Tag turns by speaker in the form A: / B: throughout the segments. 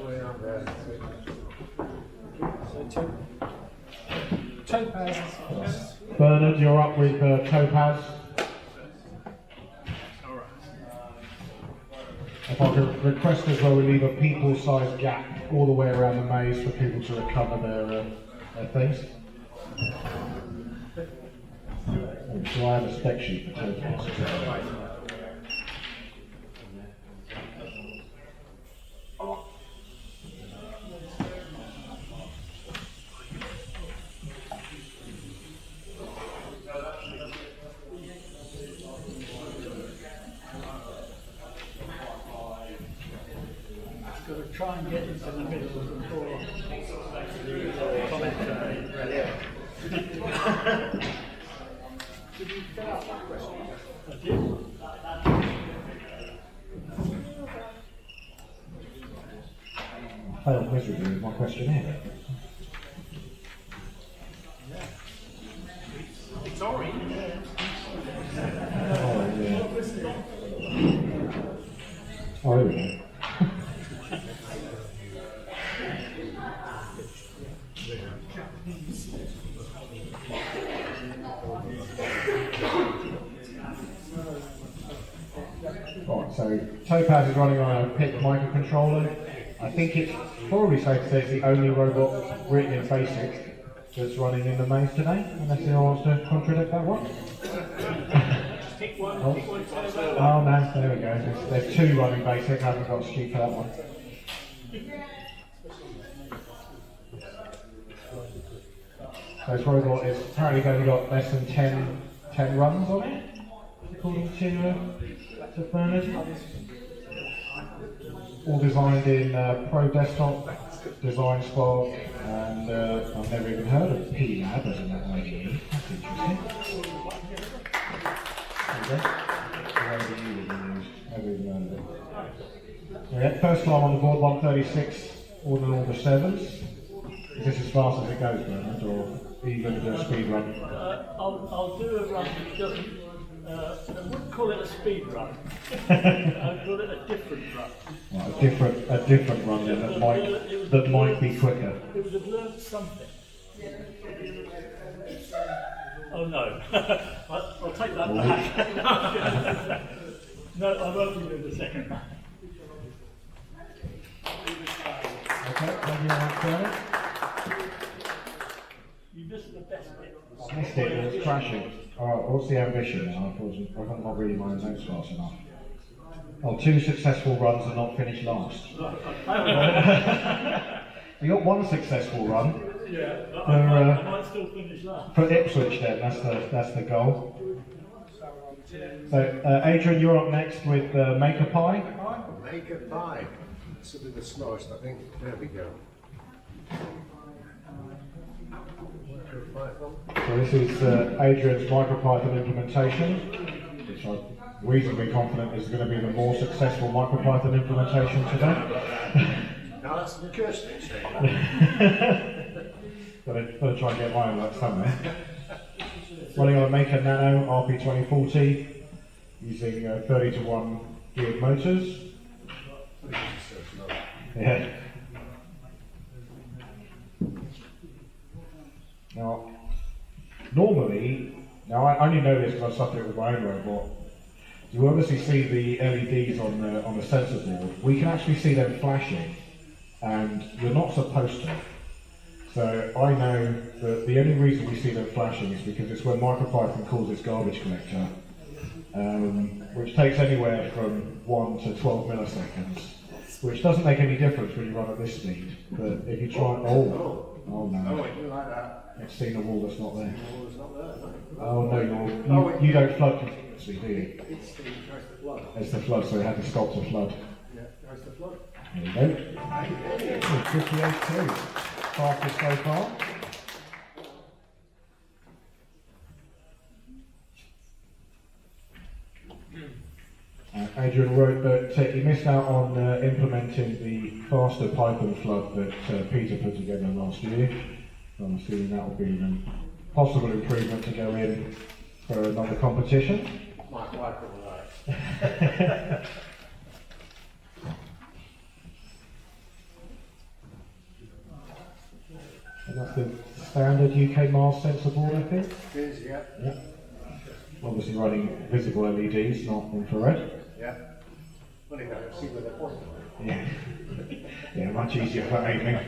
A: So Topaz is first.
B: Bernard, you're up with Topaz. If I could request as well, we leave a people-sized gap all the way around the maze for people to recover their things. So I have a spec sheet for Topaz.
A: Got to try and get into the middle before the commentary. Did you fill out that question? I did.
B: Failed miserably with my questionnaire.
A: It's orange.
B: Oh, yeah. Oh, here we go. Right, so Topaz is running on a PIC microcontroller. I think it's probably safe to say it's the only robot written in BASIC that's running in the maze today, unless anyone wants to contradict that one.
A: PicOne Turbo.
B: Oh no, there we go. There's two running BASIC, I haven't got a sheet for that one. So this robot is apparently only got less than 10 runs on it, according to Bernard. All designed in Pro Desktop, Design Spark, and I've never even heard of P-Lab as a networking. That's interesting. Never even heard of it. So yeah, first time on the board, 136, ordering all the 7s. Is this as fast as it goes, Bernard, or are you going to do a speed run?
A: I'll do a run which doesn't. I wouldn't call it a speed run. I'd call it a different run.
B: Right, a different run then that might be quicker.
A: It would have learned something. Oh no, I'll take that back. No, I won't do the second run.
B: Okay, thank you very much, Bernard.
A: You missed the best bit.
B: Missed it, it was crashing. Alright, what's the ambition now? I'm not reading my notes fast enough. Oh, 2 successful runs and not finish last. You got 1 successful run.
A: Yeah,
B: for,
A: I might still finish last.
B: For Ipswich then, that's the goal. So, Adrian, you're up next with Maker Pie.
C: Maker Pie. This will be the slowest, I think. There we go.
B: So this is Adrian's MicroPython implementation, which I'm reasonably confident is going to be the more successful MicroPython implementation today.
C: Now that's the Kirsten saying.
B: Gotta try and get my own luck somewhere. Running on a Maker Nano RP2040, using 30-to-1 geared motors. Yeah. Now, normally, I only know this because I suffered it with my own robot. You obviously see the LEDs on the sensor board. We can actually see them flashing, and you're not supposed to. So I know that the only reason we see them flashing is because it's when MicroPython calls its garbage collector, which takes anywhere from 1 to 12 milliseconds, which doesn't make any difference when you run at this speed. But if you try, oh no.
C: Oh, wait, you like that?
B: It's seen a wall that's not there.
C: The wall is not there, no.
B: Oh no, you don't flood continuously, do you?
C: It's the flood.
B: It's the flood, so it had to stop the flood.
C: Yeah, there's the flood.
B: There you go. 58.2. Fastest so far. Adrian wrote that he missed out on implementing the faster Python flood that Peter put together last year. I'm assuming that will be a possible improvement to go in for another competition.
C: My wife will like.
B: And that's the standard UKMARS sensor board, I think.
C: It is, yeah.
B: Yeah. Obviously running visible LEDs, not infrared.
C: Yeah. Well, you can see where they're pointing.
B: Yeah. Yeah, much easier for aiming.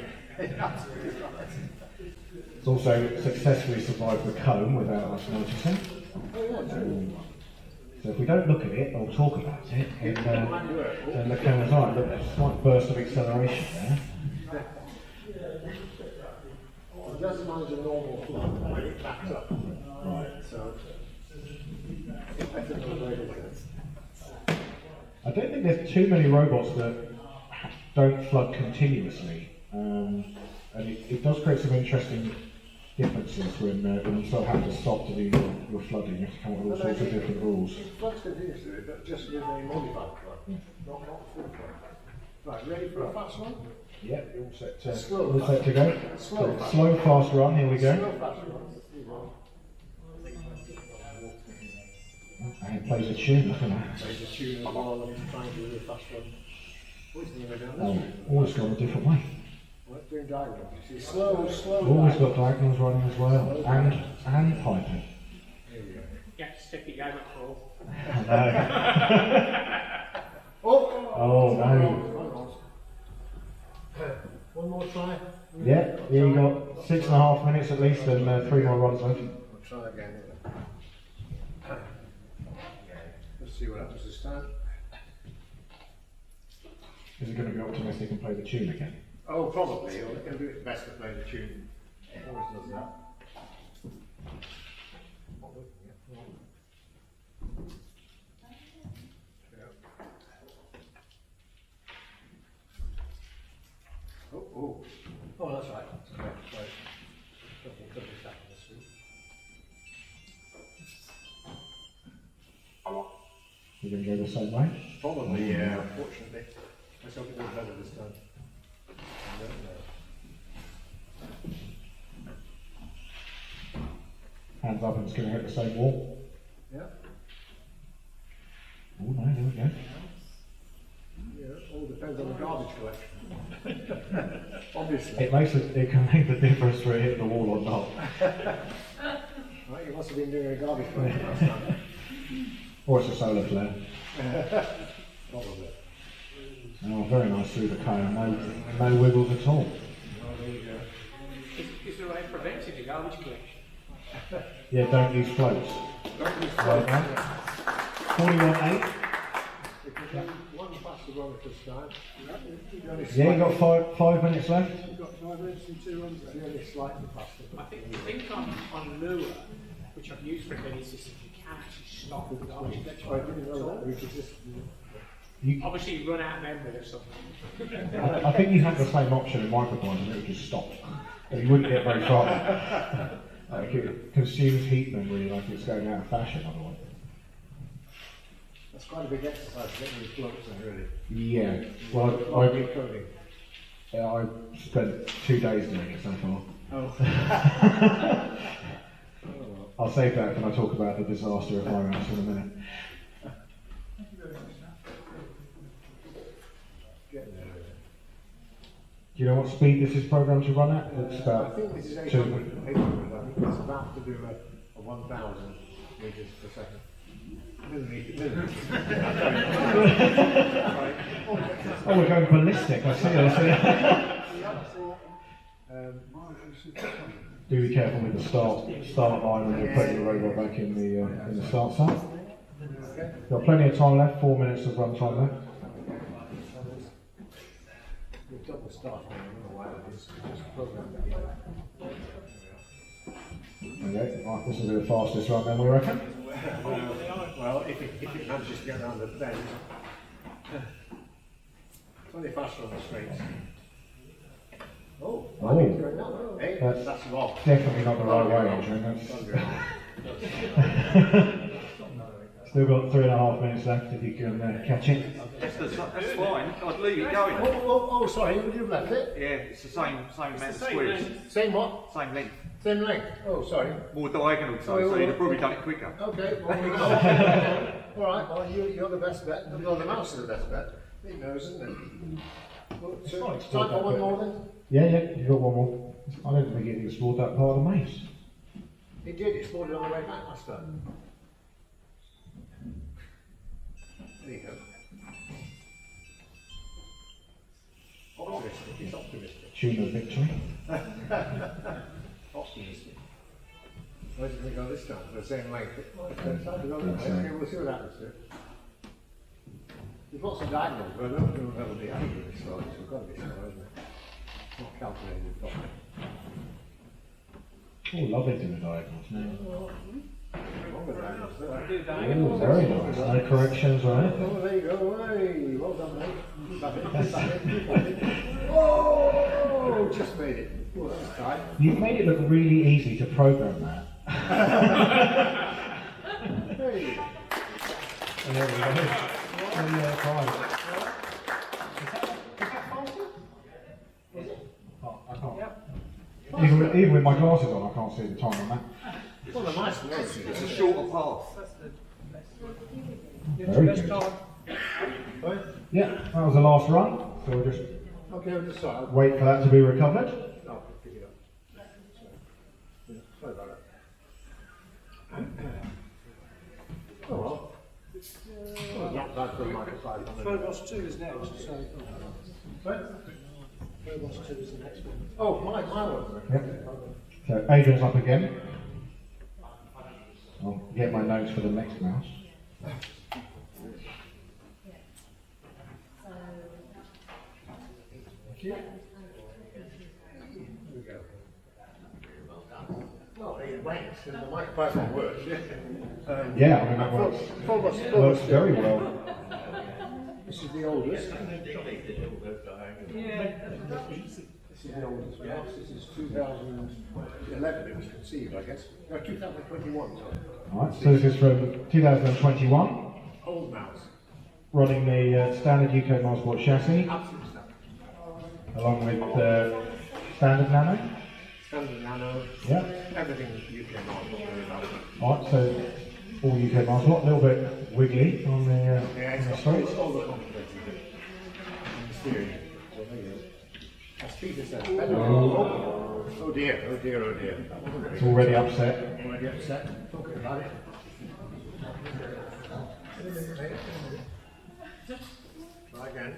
B: It's also successfully survived the comb without us noticing. So if we don't look at it or talk about it, then the camera's on. Look, there's a slight burst of acceleration there.
C: It doesn't manage a normal flow when it backs up.
B: Right.
C: So, it's better than the way it is.
B: I don't think there's too many robots that don't flood continuously. And it does create some interesting differences when you sort of have to stop to do your flooding. You have to come up with all sorts of different rules.
C: It floods continuously, but just with a modified flood, not full flood. Right, ready for a fast one?
B: Yeah, you're all set to,
C: Slow
B: all set to go.
C: Slow
B: Fast run, here we go.
C: Slow fast one. Here you go.
B: And it plays a tune, doesn't it?
C: There's a tune as well, and trying to do a fast one. What's the name of
B: Oh, always gone a different way.
C: Well, it's doing diagonals. You see, slow.
B: Always got diagonals running as well, and piping.
C: Here we go.
D: Yeah, stick your game at Paul.
B: Oh no.
C: One more try.
B: Yeah, you got 6.5 minutes at least, and 3 more runs left.
C: We'll try again. Let's see what happens this time.
B: Is it going to be optimistic and play the tune again?
C: Oh, probably. It'll do its best to play the tune. It always does that. Oh, that's right. Right. Something could be happening this week.
B: You're going to go the same way?
C: Probably, yeah, unfortunately. Let's hope it does better this time. I don't know.
B: Hands up and it's going to hit the same wall.
C: Yeah.
B: Oh no, there we go.
C: Yeah, all depends on the garbage collection. Obviously.
B: It can make the difference for it hitting the wall or not.
C: Right, you must have been doing a garbage collection last time.
B: Or it's a solar flare.
C: Probably.
B: Oh, very nice through the cone. No wiggles at all.
C: Oh, there you go.
D: Is there a way of preventing the garbage collection?
B: Yeah, don't use floats.
C: Don't use
B: Right,
C: floats.
B: mate. 41.8.
C: If you do one faster run at this time, you only
B: Yeah, you got 5 minutes left.
C: You've got 5 minutes and 2 runs. You're only slightly faster.
D: I think on Lure, which I've used for many systems, you can actually stop the garbage collection.
C: I didn't know that. We could just.
D: Obviously, you run out of memory or something.
B: I think you had the same option in microbiome and it would just stop. And you wouldn't get very far. Like it consumes heat memory like it's going out of fashion otherwise.
C: That's quite a big exercise to get rid of floats then, really.
B: Yeah. Well,
C: Coding.
B: I spent 2 days doing it so far.
C: Oh.
B: I'll save that when I talk about the disaster of Pymaze in a minute.
C: Getting there.
B: Do you know what speed this is programmed to run at? It's
C: I
B: about
C: think this is 800.
B: 200.
C: 800. I think it's about to do a 1,000 meters per second. Millimeters.
B: Oh, we're going ballistic. I see. Do be careful with the start line when you're putting the robot back in the start site. Got plenty of time left. 4 minutes of run time left.
C: We've double start. I don't know why that is. Just program it.
B: Okay, right, this will be the fastest run then, we reckon.
C: Well, if it manages to get around the bend, it's only faster on the straights. Oh, I think it's going that way. Hey, that's wrong.
B: Definitely not the right way, Adrian. Still got 3.5 minutes left if you can catch it.
E: That's fine. I'd leave it going.
C: Oh, sorry, you've left it.
E: Yeah, it's the same amount of squares.
C: Same what?
E: Same length.
C: Same length. Oh, sorry.
E: More diagonal, so you'd have probably done it quicker.
C: Okay, well, all right, well, you're the best bet. Well, the mouse is the best bet. He knows, isn't it? Well, so, time for one more then?
B: Yeah, you've got one more. I don't think it explored that part of the maze.
C: It did, it spawned on the way back last time. There you go. Optimistic, it's optimistic.
B: Tune of victory.
C: Optimistic. Where did we go this time? The same length. Okay, we'll see what happens to it. We've got some diagonals, but I don't know whether the angle is slow, so we've got to be slow, isn't it? Not calculated properly.
B: Oh, lovely doing the diagonals now.
C: Longer diagonals,
B: Oh, very nice. No corrections or anything.
C: oh, there you go. Hey, well done, mate. Keep at it, keep at it, keep at it. Oh, just made it. Oh, that was tight.
B: You've made it look really easy to program that.
C: Hey.
B: And there we go. Oh, yeah, fine. Oh, I can't. Even with my glasses on, I can't see the time on that.
C: Well, the nice one,
E: It's a shorter path.
B: Very good. Yeah, that was the last run. So we'll just
C: okay, I'll just sorry.
B: wait for that to be recovered.
C: Oh, pick it up. Sorry about that. Oh well. Well, not bad for a microphone.
D: Phobos 2 is next, so.
C: Sorry?
D: Phobos 2 is the next one.
C: Oh, my one.
B: Yep. So Adrian's up again. I'll get my notes for the next mouse.
C: Oh, it went, and the microphone works, yeah.
B: Yeah, I mean that works. Works very well.
C: This is the oldest. This is the oldest mouse. This is 2011 it was conceived, I guess. No, 2021, sorry.
B: Alright, so this is from 2021,
C: Old mouse.
B: running the standard UKMARS chassis,
C: Absolute stuff.
B: along with standard nano.
C: Standard nano.
B: Yeah.
C: Everything UKMARS, not very about it.
B: Alright, so all UKMARS, a little bit wiggly on the,
C: Yeah,
B: on the
C: it's
B: strokes.
C: all the complicated bit. And the steering. So there you go. As Peter said. Oh dear, oh dear, oh dear.
B: It's already upset.
C: Already upset. Talking about it. Try again.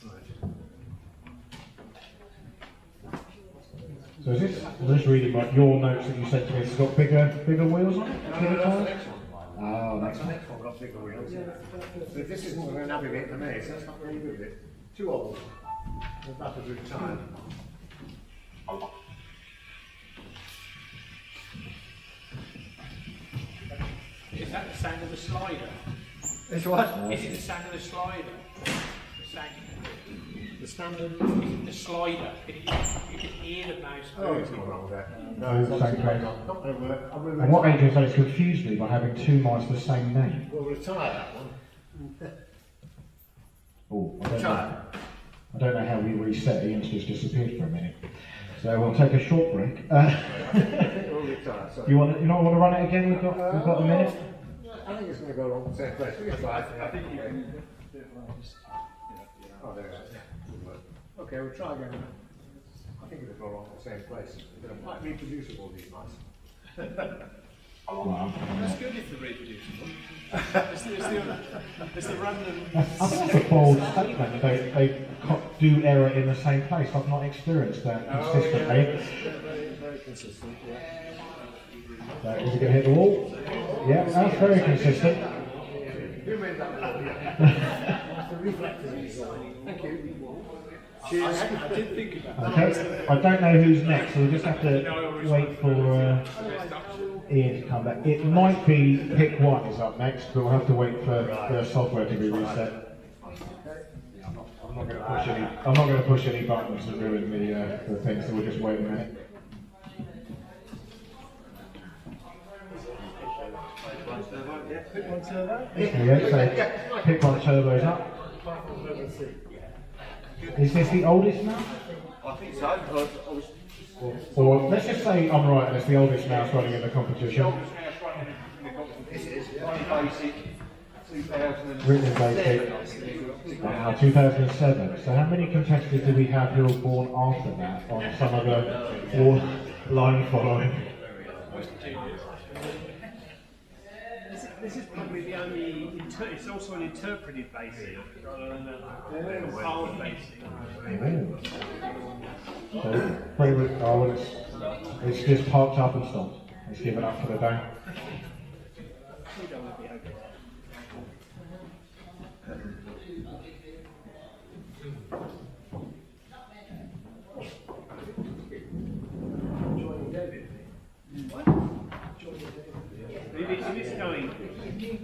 C: Right.
B: So is this, I'm just reading like your notes that you sent to me, it's got bigger wheels on it?
C: No,
B: Bigger
C: that's the
B: tyres?
C: next one.
B: Oh,
C: That's
B: that's
C: the next one, got bigger wheels. So if this isn't going to navigate the maze, that's not very good, is it? Too old. We're about to retire.
D: Is that the sound of the slider?
C: It's what?
D: Is it the sound of the slider? The sound.
C: The standard.
D: The slider. You can hear the mouse
C: Oh, it's not wrong with that. No,
B: it's
C: it's
B: same place.
C: not going to work. I'm
B: And what Adrian said has confused me by having two mice with the same name.
C: We'll retire that one.
B: Oh, I
C: Retire.
B: don't know how we reset, Ian's just disappeared for a minute. So we'll take a short break.
C: I think we'll retire. Sorry.
B: You not want to run it again? We've got a minute.
C: I think it's going to go along the same place. We can try. I think you can. Oh, there it is. Good work. Okay, we'll try again. I think it'll go along the same place. They're quite reproducible, these mice.
B: Wow.
D: That's good if they're reproducible. It's the random.
B: I think that's a bold statement. They do error in the same place. I've not experienced that consistently.
C: Very, very consistent. Yeah.
B: So is it going to hit the wall? Yeah, that's very consistent.
C: Who made that? That's the reflectors. Thank you. Cheers.
D: I did think about
B: Okay, I don't know who's next, so we'll just have to wait for Ian to come back. It might be PicOne is up next, but we'll have to wait for the software to be reset. I'm not going to push any buttons and ruin the thing, so we'll just wait a minute.
D: PicOne Turbo.
B: Yeah, so PicOne Turbo is up. Is this the oldest now?
E: I think so. I was
B: Or let's just say I'm right, and it's the oldest mouse running in the competition.
E: oldest mouse running in the competition. It's very basic.
B: Written and dated 2007. So how many competitors do we have who were born after that on some of the line following?
D: This is probably the only, it's also an interpreted basic rather than a compiled basic.
B: So pretty much, oh, well, it's just parked up and stopped. It's given up for the day.
D: We don't want to be okay.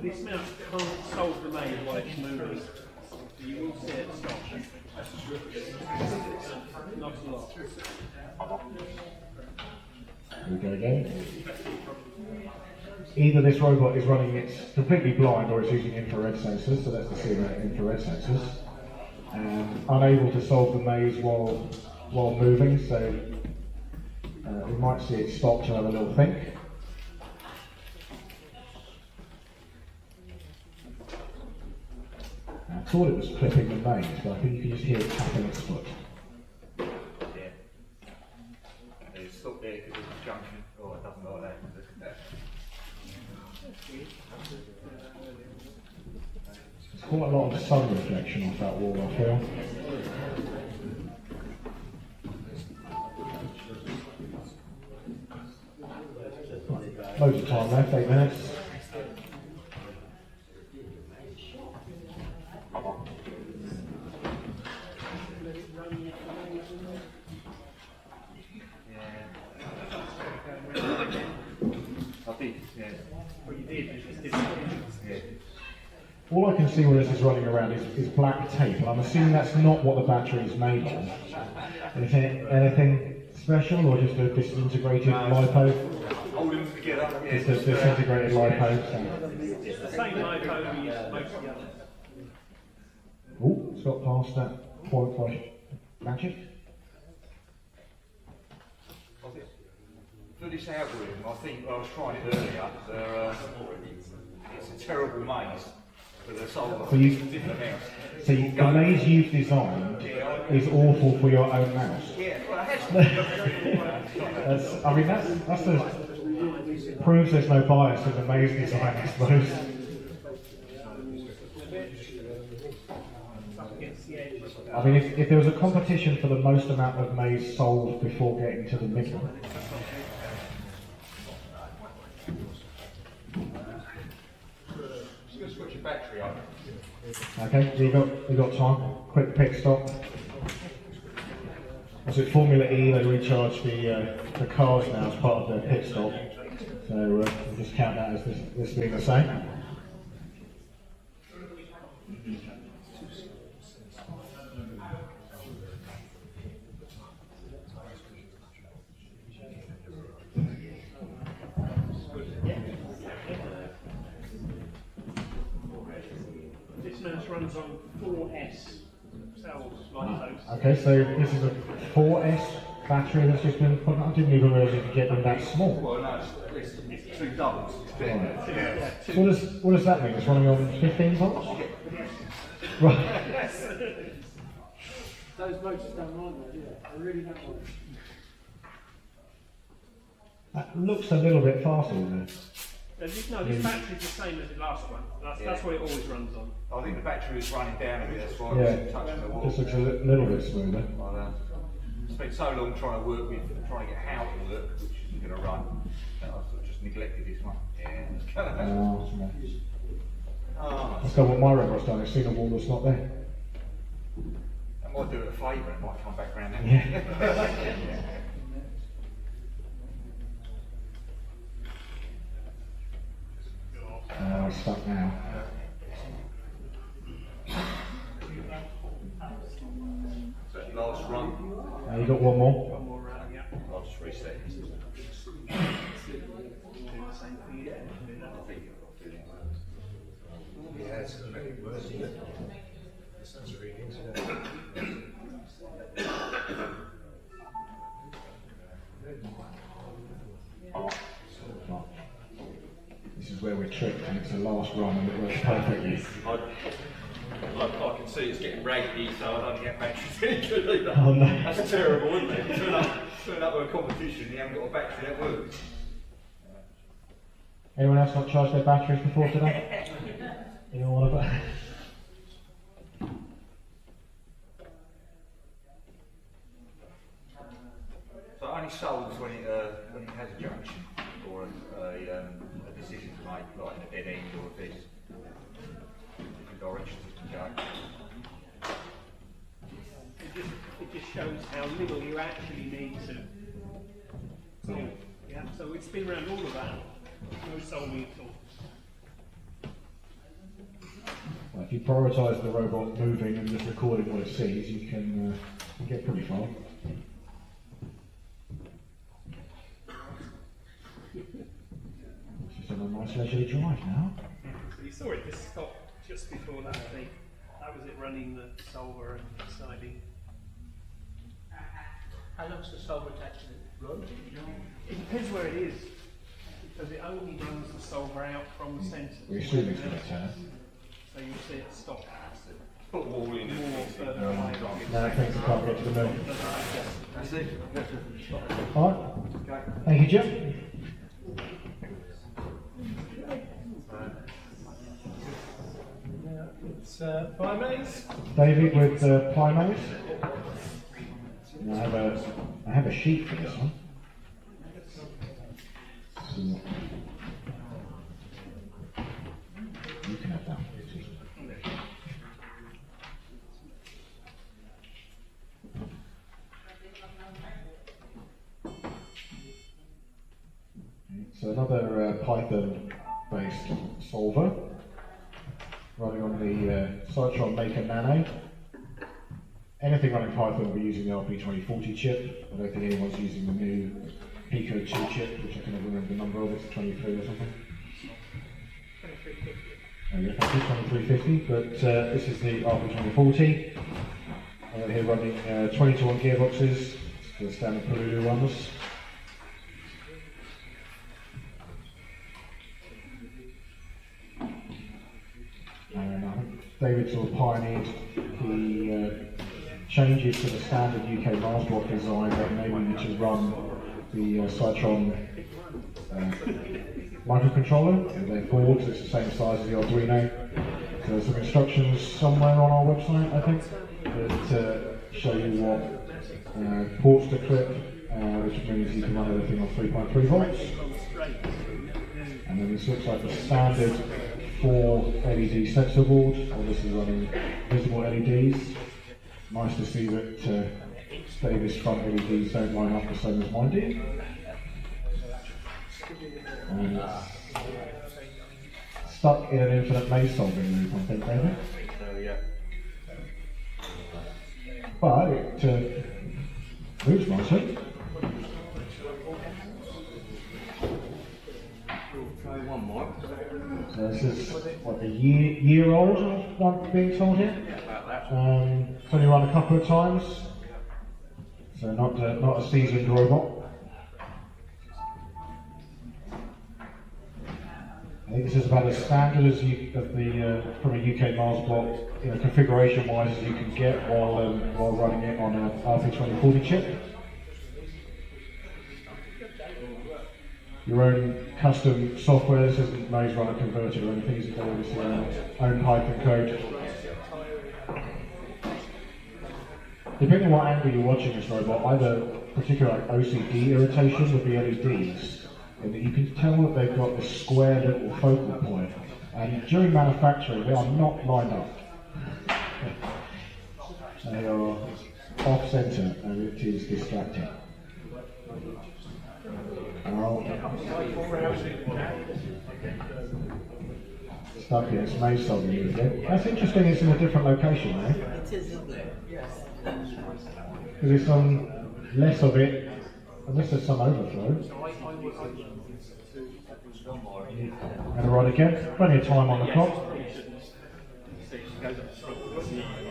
D: This mouse can't solve the maze while it's moving. So you will see it stop. Not a lot.
B: Here we go again. Either this robot is running it's completely blind or it's using infrared sensors, so that's the CMA infrared sensors. Unable to solve the maze while moving, so we might see it stop to have a little think. I thought it was clipping the maze, but I think you can just hear it tapping its foot.
E: Yeah. It's stopped there because it's a junction. Oh, it doesn't like that.
B: There's quite a lot of sun reflection off that wall, I feel. Loads of time left, 8 minutes.
E: I did, yeah.
D: What you did is just didn't.
E: Yeah.
B: All I can see when this is running around is black tape, and I'm assuming that's not what the battery is made of. Anything special, or just a disintegrated LiPo?
E: Hold them together. Yeah,
B: Just a disintegrated LiPo.
D: It's the same LiPo we use for most of the others.
B: Oh, it's got past that point flash magic.
E: For this algorithm, I think I was trying it earlier. It's a terrible maze for the solver.
B: So you-
E: different mouse.
B: So the maze you've designed is awful for your own mouse.
E: Yeah, well, I had
B: That's proves there's no bias in the maze design, I suppose. I mean, if there was a competition for the most amount of maze solved before getting to the middle.
E: Just going to switch your battery on.
B: Okay, you got time. Quick pit stop. So at Formula E, they recharge the cars now as part of their pit stop. So we'll just count that as this being the same.
D: This mouse runs on 4S cells like those.
B: Okay, so this is a 4S battery that's just been put on. I didn't even realise you could get them that small.
E: Well, no, it's two doubles.
B: So what does that mean? It's running on 15 volts? Right.
D: Those motors don't mind that, yeah. I really don't mind.
B: That looks a little bit faster than this.
D: No, this battery's the same as the last one. That's what it always runs on.
E: I think the battery was running down a bit, that's why I
B: Yeah,
E: was touching the wall.
B: this looks a little bit smoother.
E: I spent so long trying to get how to work, which isn't going to run, that I sort of just neglected this one. Yeah.
B: That's done what my robot's done. It's seen a wall that's not there.
E: That might do it a favour, it might come back round then.
B: Yeah. Oh, it's stuck now.
E: So last run,
B: You got one more?
D: One more round, yeah.
E: I'll just reset.
D: Do the same thing again.
C: Yeah, it's going to make it worse, isn't it? The sensor readings,
B: This is where we're tricked and it's a last run and it works perfectly.
E: I can see it's getting raggy, so I don't get batteries any good either.
B: Oh no.
E: That's terrible, isn't it? Turn up to a competition, you haven't got a battery that works.
B: Anyone else not charged their batteries before today? Anyone want to?
E: So it only solves when it has a junction or a decision to make, like in a dead end or if there's different directions it can go.
D: It just shows how little you actually need to solve. Yeah, so it's been around all of that. No solving at all.
B: Well, if you prioritise the robot moving and just recording what it sees, you can get pretty far. It's just on a nice leisurely drive now.
D: So you saw it just stop just before that thing. That was it running the solver and deciding.
A: How long's the solver actually run?
D: It depends where it is, because it only runs the solver out from the centre.
B: We assume it's going to turn.
D: So you'll see it stop.
E: Put wall in
D: More further away.
B: No, thanks, I can't get to the mill.
E: That's it.
B: Alright. Thank you, Jim.
D: It's Pymaze.
B: David with Pymaze. I have a sheet for this one. So, you can have that one. So another Python-based solver running on the Cytron Maker Nano. Anything running Python will be using the RP2040 chip. I don't think anyone's using the new PicOne 2 chip, which I can never remember the number of. It's 23 or something. Oh yeah, thank you, 2350. But this is the RP2040. Here running 22-1 gearboxes. It's the standard Palulu ones. And I think David sort of pioneered the changes to the standard UKMARS block design that enable you to run the Cytron microcontroller with their boards. It's the same size as the Arduino. So there's some instructions somewhere on our website, I think, that show you what ports to clip, which means you can run everything on 3.3 volts. And then this looks like the standard 4 LED sensor board, obviously running visible LEDs. Nice to see that David's front LEDs don't line up the same as mine do. And it's stuck in an infinite maze solving loop, I think, David.
E: So yeah.
B: But it moves nicely. So this is what, a year old, I'm being told here. It's only run a couple of times, so not a seasoned robot. I think this is about as standard as from a UKMARS block, configuration-wise, as you can get while running it on an RP2040 chip. Your own custom software. This isn't Maze Runner converted or anything. It's obviously own Python code. Depending on what angle you're watching this robot, either particular OCD irritation with the LEDs, and that you can tell that they've got this square little focal point, and during manufacturing they are not lined up. They are off centre, and it is distracting. Stuck in its maze solving again. That's interesting, it's in a different location there.
F: It is, isn't it? Yes.
B: Because it's on less of it, unless there's some overflow. And right again, plenty of time on the clock.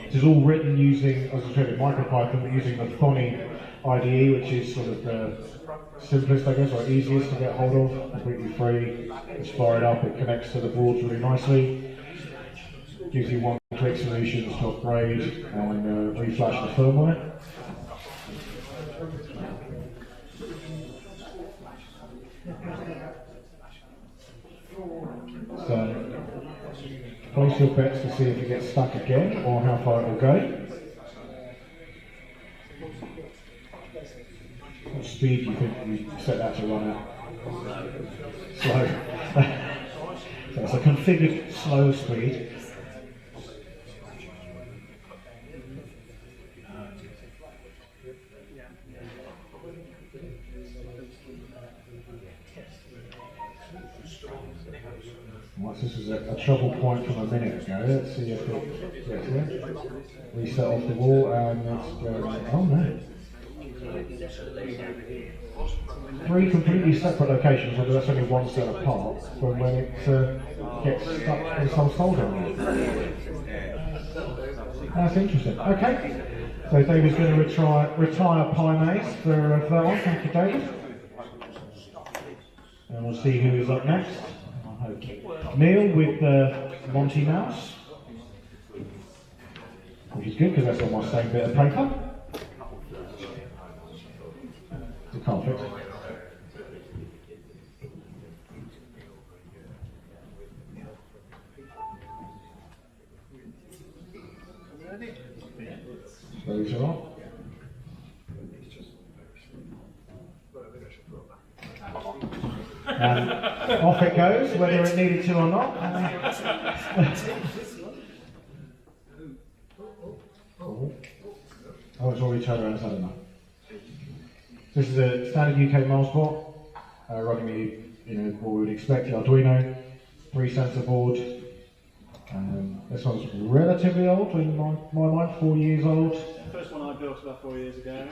B: This is all written using, as I said, in MicroPython, but using the Thonny IDE, which is sort of the simplest, I guess, or easiest to get hold of, completely free. It's fired up, it connects to the boards really nicely, gives you one-click solutions to upgrade and reflash the firmware. So, place your bets to see if it gets stuck again or how far it will go. What speed do you think you set that to run at? Slow. So it's a configured slow speed. Once this was a trouble point from a minute ago, let's see if it gets there. Reset off the wall and it's going, oh no. 3 completely separate locations, although that's only one set apart from when it gets stuck in some solder. That's interesting. Okay, so David's going to retire Pymaze for that one. Thank you, David. And we'll see who is up next. Neil with Monty Mouse, which is good because that's on my same bit of paper. It's a conflict. Those are on. And off it goes, whether it needed to or not. Oh, it's already turned around, so I don't know. This is a standard UKMARS board, running what we would expect, the Arduino, 3 sensor board. This one's relatively old, in my mind, 4 years old.
A: The first one I built about 4 years ago.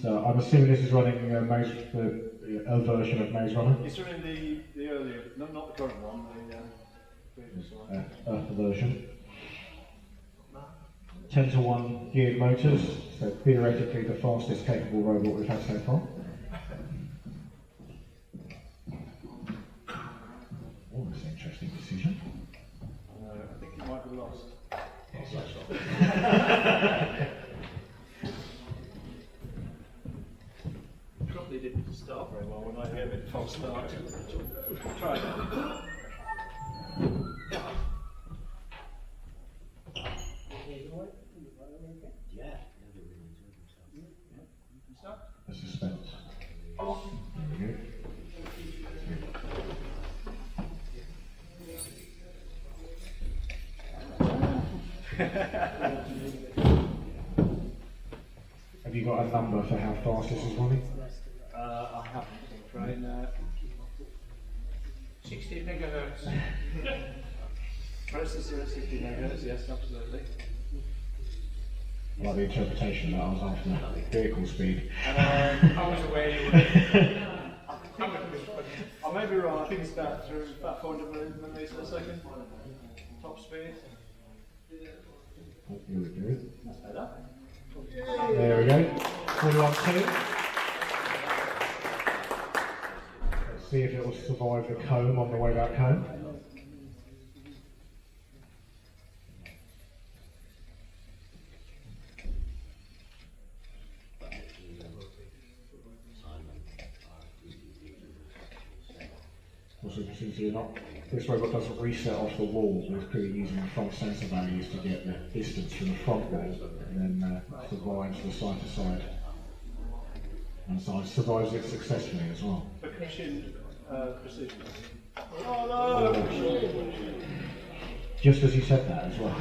B: So I'm assuming this is running a version of Maze Runner.
A: It's running the earlier, not the current one, the previous one.
B: Earth version. 10-to-1 geared motors, so theoretically the fastest capable robot we've had so far. Oh, that's an interesting decision.
A: I think it might be lost. Probably didn't start very well when I gave it a false start. Try it.
B: The suspense. There we go. Have you got a number for how fast this is running?
A: I haven't, I'm afraid.
D: 60 megahertz.
A: Processor at 60 megahertz, yes, absolutely.
B: I like the interpretation that I was after, vehicle speed.
D: I was away.
A: I may be wrong, I think it's about 400 millimeters a second. Top speed.
B: Oh, here we go.
A: That's better.
B: There we go. 41.2. Let's see if it will survive the comb on the way back home. Also, since you're not, this robot doesn't reset off the wall, it's clearly using the front sensor values to get the distance from the front wall, and then survives the side to side. And so survives it successfully as well.
A: Percussion precision. Oh no!
B: Just as you said that as well.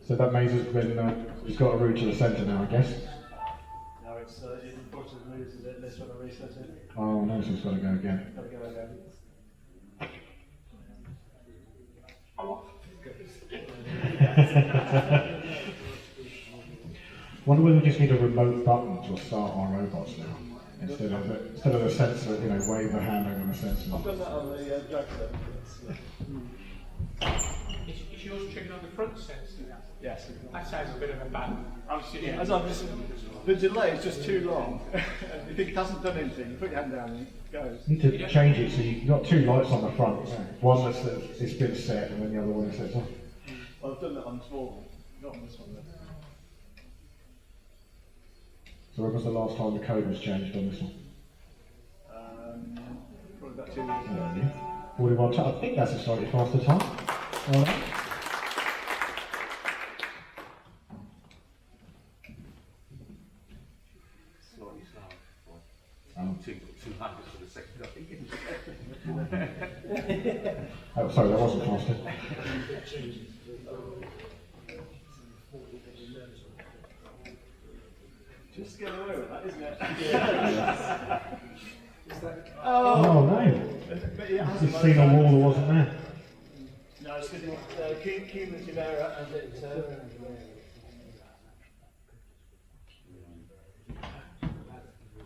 B: So that maze has been, it's got a route to the centre now, I guess.
A: No, it's unfortunately moves a bit less when I reset it.
B: Oh no, so it's got to go again.
A: Gotta go again.
B: Wonder whether we just need a remote button to start our robots now, instead of the sensor, wave the hand over the sensor.
A: I've done that on the drag set.
D: Is yours checking on the front sensor.
C: Yes.
D: That sounds a bit of a bad.
C: Yeah, as I'm just, the delay is just too long. And you think it hasn't done anything, you put your hand down and it goes.
B: You need to change it so you've got two lights on the front. One that's it's been set and then the other one is set off.
C: Well, I've done that on small one, not on this one though.
B: So when was the last time the code was changed on this one?
C: Probably about 2 weeks ago.
B: 41 I think that's a slightly faster time. All right.
E: Slightly slower.
B: Um,
E: 200 for the second, I think.
B: Oh, sorry, that wasn't faster.
C: Just get away with that, isn't it?
B: Oh no!
C: But it hasn't
B: You've seen a wall that wasn't there.
C: No, it's because it's cumulative error and it.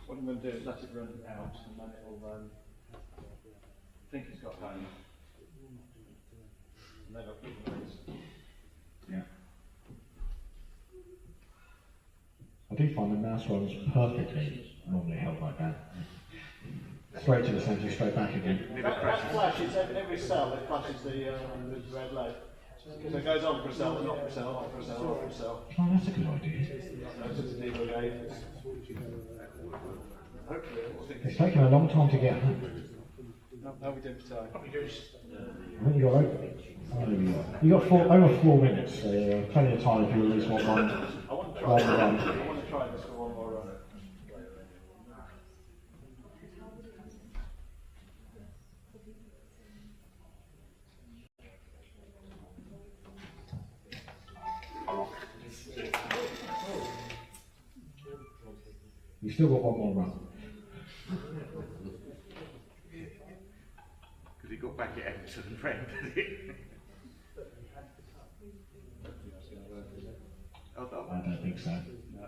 C: What I'm going to do is let it run out and then it will think it's got home. And then I'll put the noise.
B: Yeah. I do find the mouse runs perfectly normally held like that. Straight to the centre, straight back again.
C: That flashes every cell, it flashes the red light. Because it goes on for a cell, and not for a cell, not for a cell, not for a cell.
B: Oh, that's a good idea.
C: So it's just a debug aid. Hopefully it will think
B: It's taken a long time to get home.
C: how we do for time.
B: I think you got over. You got over 4 minutes, so plenty of time if you at least want one.
C: I want to try
B: Long
C: this.
B: run.
C: I want to try this for one more run.
B: You've still got one more run.
E: Because he got back at Everton and friend, did he?
B: I don't think so.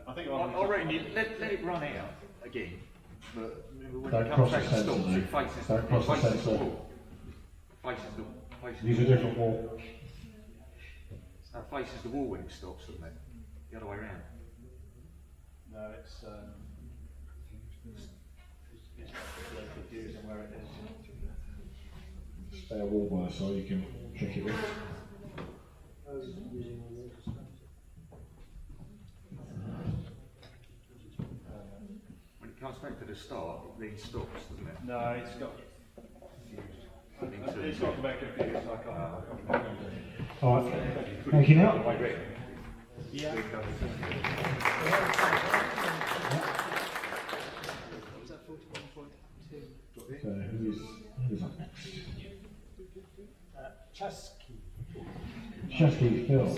C: I think
E: I reckon you let it run out again, but when
B: Don't
E: it
B: cross
E: comes
B: the
E: back to
B: sensor,
E: stop,
B: mate.
E: it faces,
B: Don't cross the
E: faces
B: sensor.
E: wall. Faces the
B: Use a different wall.
E: That faces the wall when it stops, doesn't it? The other way around.
C: no, it's confusing where it is.
B: Spare wall by so you can trick it with.
E: When it comes back to the start, it then stops, doesn't it?
C: No, it's got it's got to make confused. I can't.
B: Alright, thank you now.
C: Yeah.
B: So who's up next?
A: Chasqui.
B: Chasqui Phil.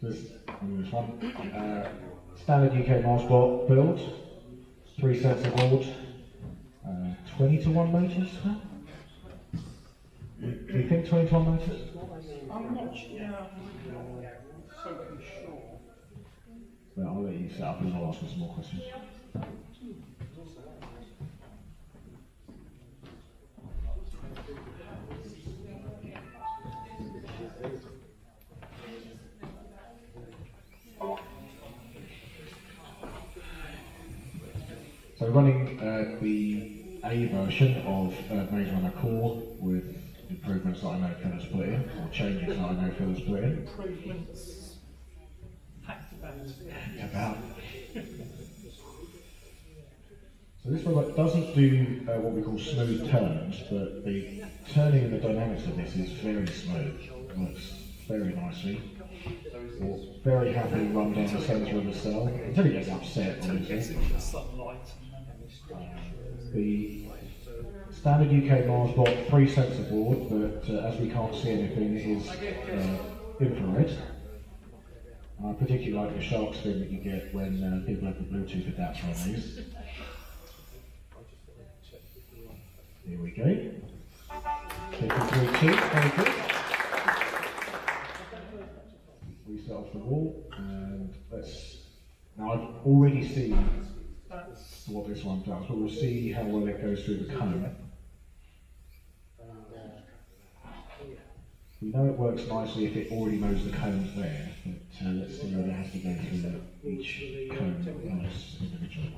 B: This one. Standard UKMARS build. 3 sets of board. 20-to-1 motors. Huh? Do you think 20-to-1 motors?
A: I'm not so sure.
B: Well, I'll let you set up and I'll ask you some more questions. So running the A version of Maze Runner Core with improvements that I know Phil has put in, or changes that I know Phil has put in.
A: Improvements. Packed about.
B: About. So this robot doesn't do what we call smooth turns, but the turning and the dynamics of this is very smooth. It works very nicely. Will very happily run down the centre of the cell until it gets upset, obviously. The standard UKMARS bot 3 sensor board, but as we can't see anything, it is infrared. I particularly like the shark spin that you get when people have the Bluetooth adapter on these. Here we go. Taking 3, 2, very good. Reset off the wall, and let's. Now I've already seen what this one does, but we'll see how well it goes through the cone. We know it works nicely if it already knows the cone's there, but let's see whether it has to go through each cone individually.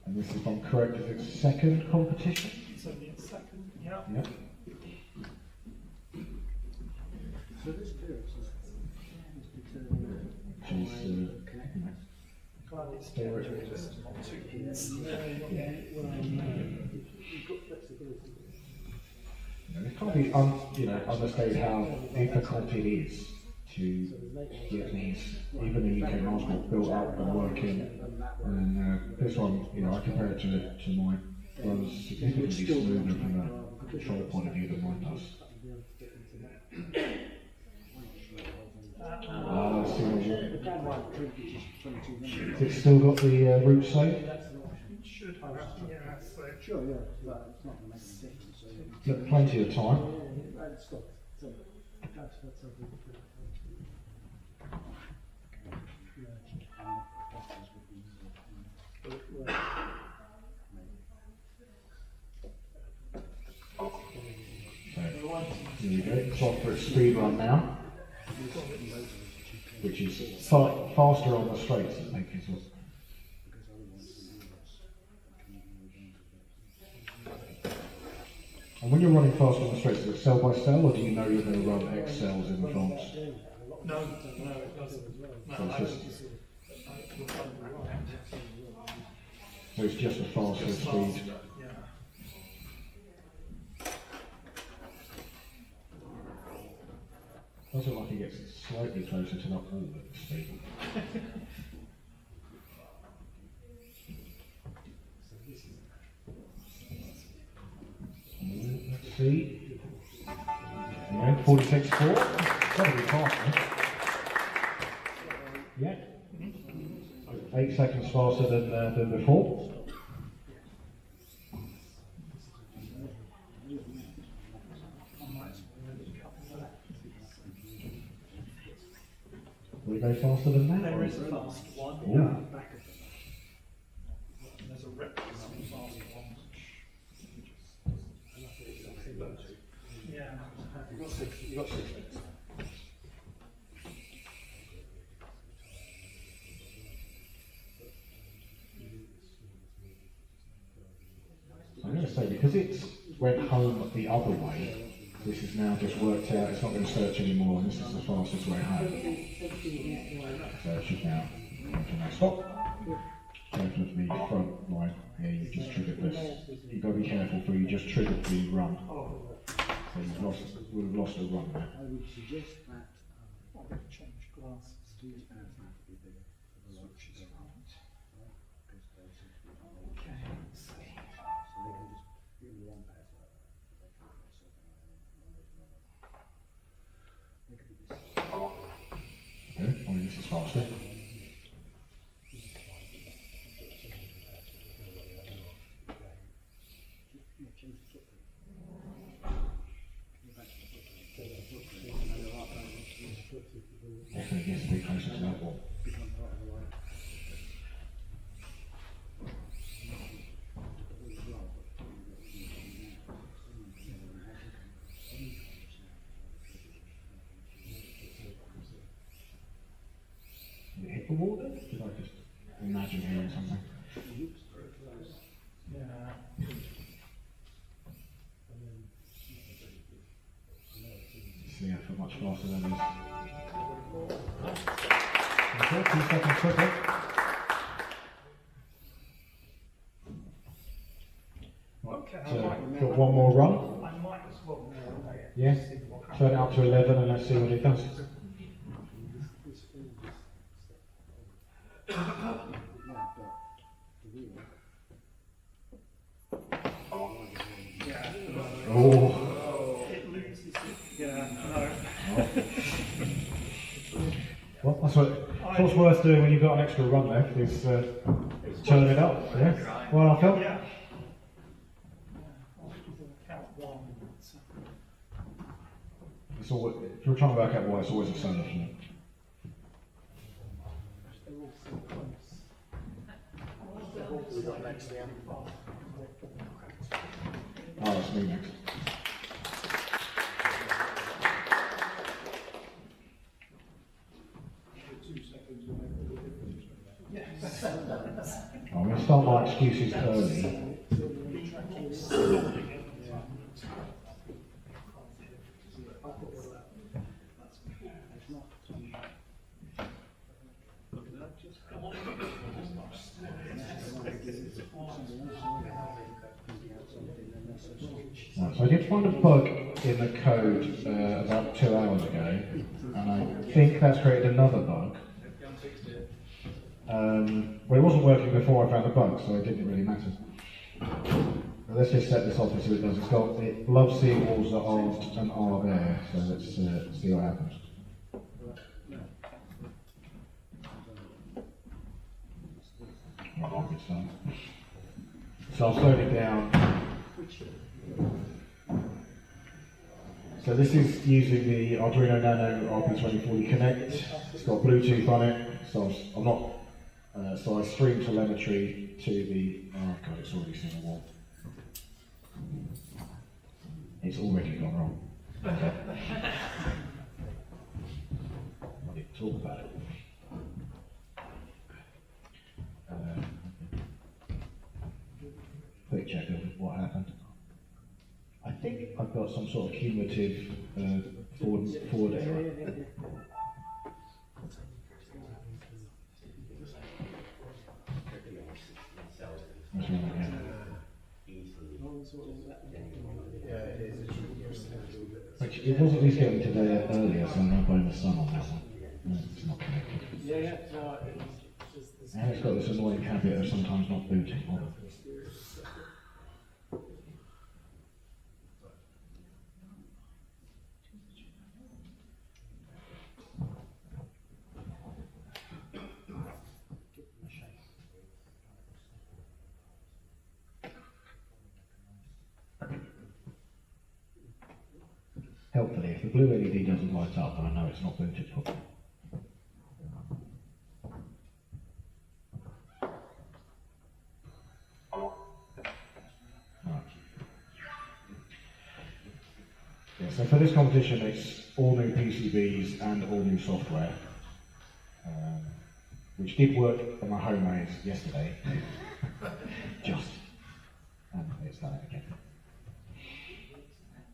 B: And this, if I'm correct, is its second competition?
A: It's only a second, yeah.
B: Yep.
C: So this appearance is determined
A: Glad it's
B: There it
A: scheduled,
B: is.
A: it's not 2 years.
C: you've got flexibility.
B: It can't be understated how difficult it is to get these, even the UK Mars built up and working. And this one, I compare it to mine, runs significantly smoother from a control point of view than mine does. Let's see what has it still got the root save?
A: Should have, yeah, so
C: Sure, yeah, but it's not going to make any difference. So
B: Got plenty of time.
C: stop. So that's something different.
B: So, here we go. It's off for its speed run now, which is faster on the straights, I think is what. And when you're running fast on the straights, is it cell by cell, or do you know you're going to run X cells in advance?
A: no, it doesn't. No,
B: So it's just-
A: we'll come back down.
B: So it's just a faster
A: Just
B: speed.
A: faster, yeah.
B: Does look like it gets slightly closer to that orbit speed. Let's see. 46.4. Gotta be faster. Yeah. 8 seconds faster than before. Will it go faster than that?
A: There is a fast one.
B: Ooh.
A: There's a replica fast one. Yeah.
C: You've got 6 minutes.
B: I'm going to say, because it went home the other way, this is now just worked out, it's not going to search anymore, and this is the fastest way home. So it should now come to now stop. Careful of the front line. Yeah, you just triggered this. You've got to be careful, for you just triggered the run. So you would have lost a run there.
C: I would suggest that
A: I'm going to change glasses.
C: these bands have to be bigger for the switches around. Because they seem to be
A: Okay, let's see.
C: so they can just give them one pair so they can get something they could be this.
B: Okay, I mean, this is faster.
C: Change the footprint.
B: Definitely gets a bit closer to that one.
C: Become part of the line.
B: Did it hit the wall then? Did I just imagine hearing something?
A: Yeah.
B: See how much faster than this. Okay, 2 seconds quicker.
A: Okay, I
B: So,
A: might,
B: got one more run.
A: I might as well now.
B: Yes. Turn it up to 11 and let's see what it does. Oh.
A: It loses it. Yeah, no.
B: Well, that's what's worth doing when you've got an extra run left is turn it up. Yeah. Well, I felt.
A: Yeah. Count one.
B: It's always, if you're trying to work out why, it's always a solo flip.
C: next to the amplifier.
B: Oh, that's me next. I'm going to start my excuses early. Right, so I did find a bug in the code about 2 hours ago, and I think that's created another bug. Well, it wasn't working before I found the bug, so it didn't really matter. But let's just set this off and see what it does. It loves seeing walls that aren't and are there, so let's see what happens. Right, good start. So I'll slow it down. So this is using the Arduino Nano RP2040 Connect. It's got Bluetooth on it, so I'm not. So I stream telemetry to the. Oh god, it's already seen a wall. It's already gone wrong. I didn't talk about it. Quick check of what happened. I think I've got some sort of cumulative forward error. Which it was at least getting to there earlier, so I'm not blame the sun on that one. No, it's not connected. And it's got this annoying habit of sometimes not booting. Helpfully, if the blue LED doesn't light up, then I know it's not booted properly. Right. Yeah, so for this competition, it's all new PCBs and all new software, which did work on my home maze yesterday. Just. And it's done it again.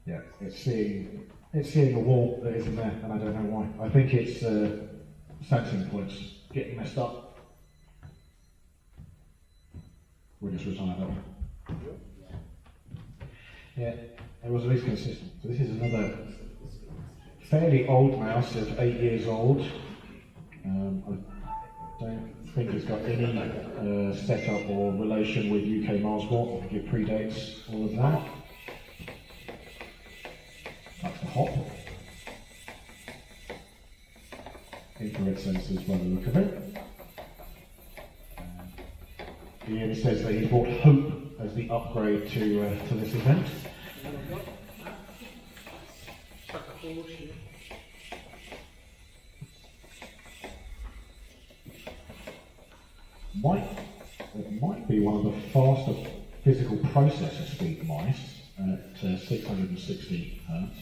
B: Yeah, it's seeing a wall that isn't there, and I don't know why. I think it's sensing points getting messed up. We'll just retire that one. Yeah, it was at least consistent. So this is another fairly old mouse of 8 years old. I don't think it's got any setup or relation with UKMARS Micromouse. I think it predates all of that. That's the hop. Infrared sensors by the look of it. Ian says that he bought Hope as the upgrade to this event. It might be one of the faster physical processor speed mice at 660 Hertz.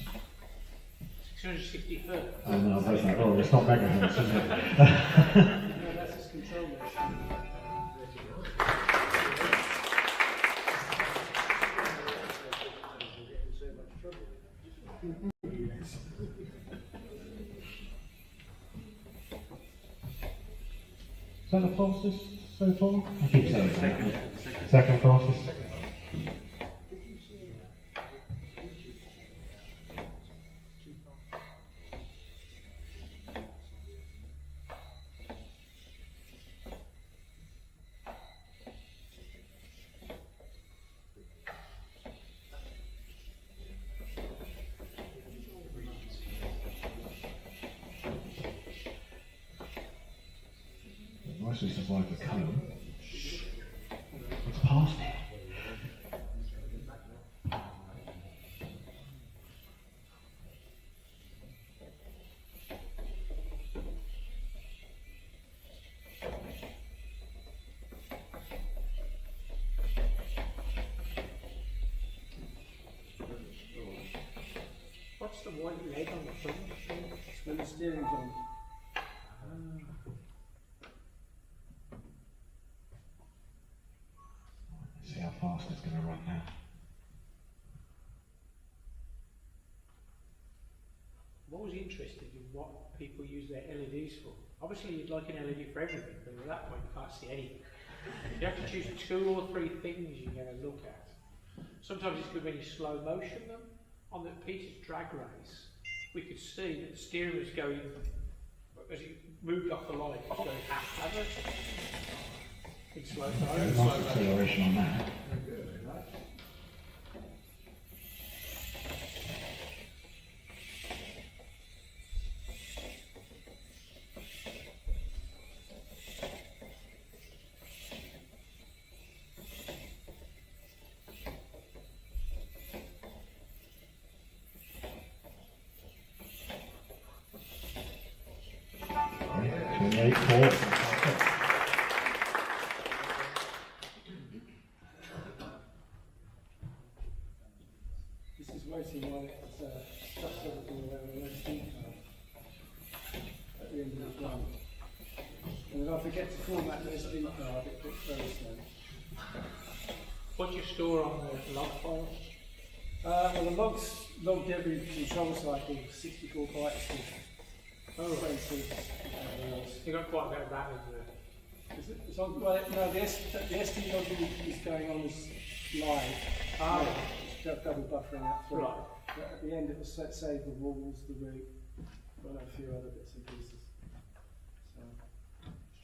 D: 660 hertz.
B: Oh no, I've heard that wrong. It's not megahertz, is it?
D: No, that's his control measure.
B: Is that the fastest so far? I keep saying that. Second fastest. Nicely survived the cone. It's past it.
F: a white leg on the front.
C: It's when the steering's on.
B: Let's see how fast it's going to run now.
F: I'm always interested in what people use their LEDs for. Obviously you'd like an LED for everything, but at that point you can't see anything. You have to choose 2 or 3 things you're going to look at. Sometimes it's good when you slow motion them. On the Peter's drag race, we could see that the steering was going, as it moved off the line, it was going haphazard. In slow
B: Nice
F: motion.
B: acceleration on that. Right, 28.4.
C: This is waiting while it stuffs everything around the SD card at the end of the run. And if I forget to format the SD card, it gets very slow.
F: What do you store on the log file?
C: Well, the logs logged every control cycle, 64 bytes. Oh,
F: You've got quite a bit of that in there.
C: it's on, well, no, the SD logging is going on as live.
F: Ah,
C: It's double buffering that through.
F: right.
C: But at the end it will save the walls, the root, and a few other bits and pieces.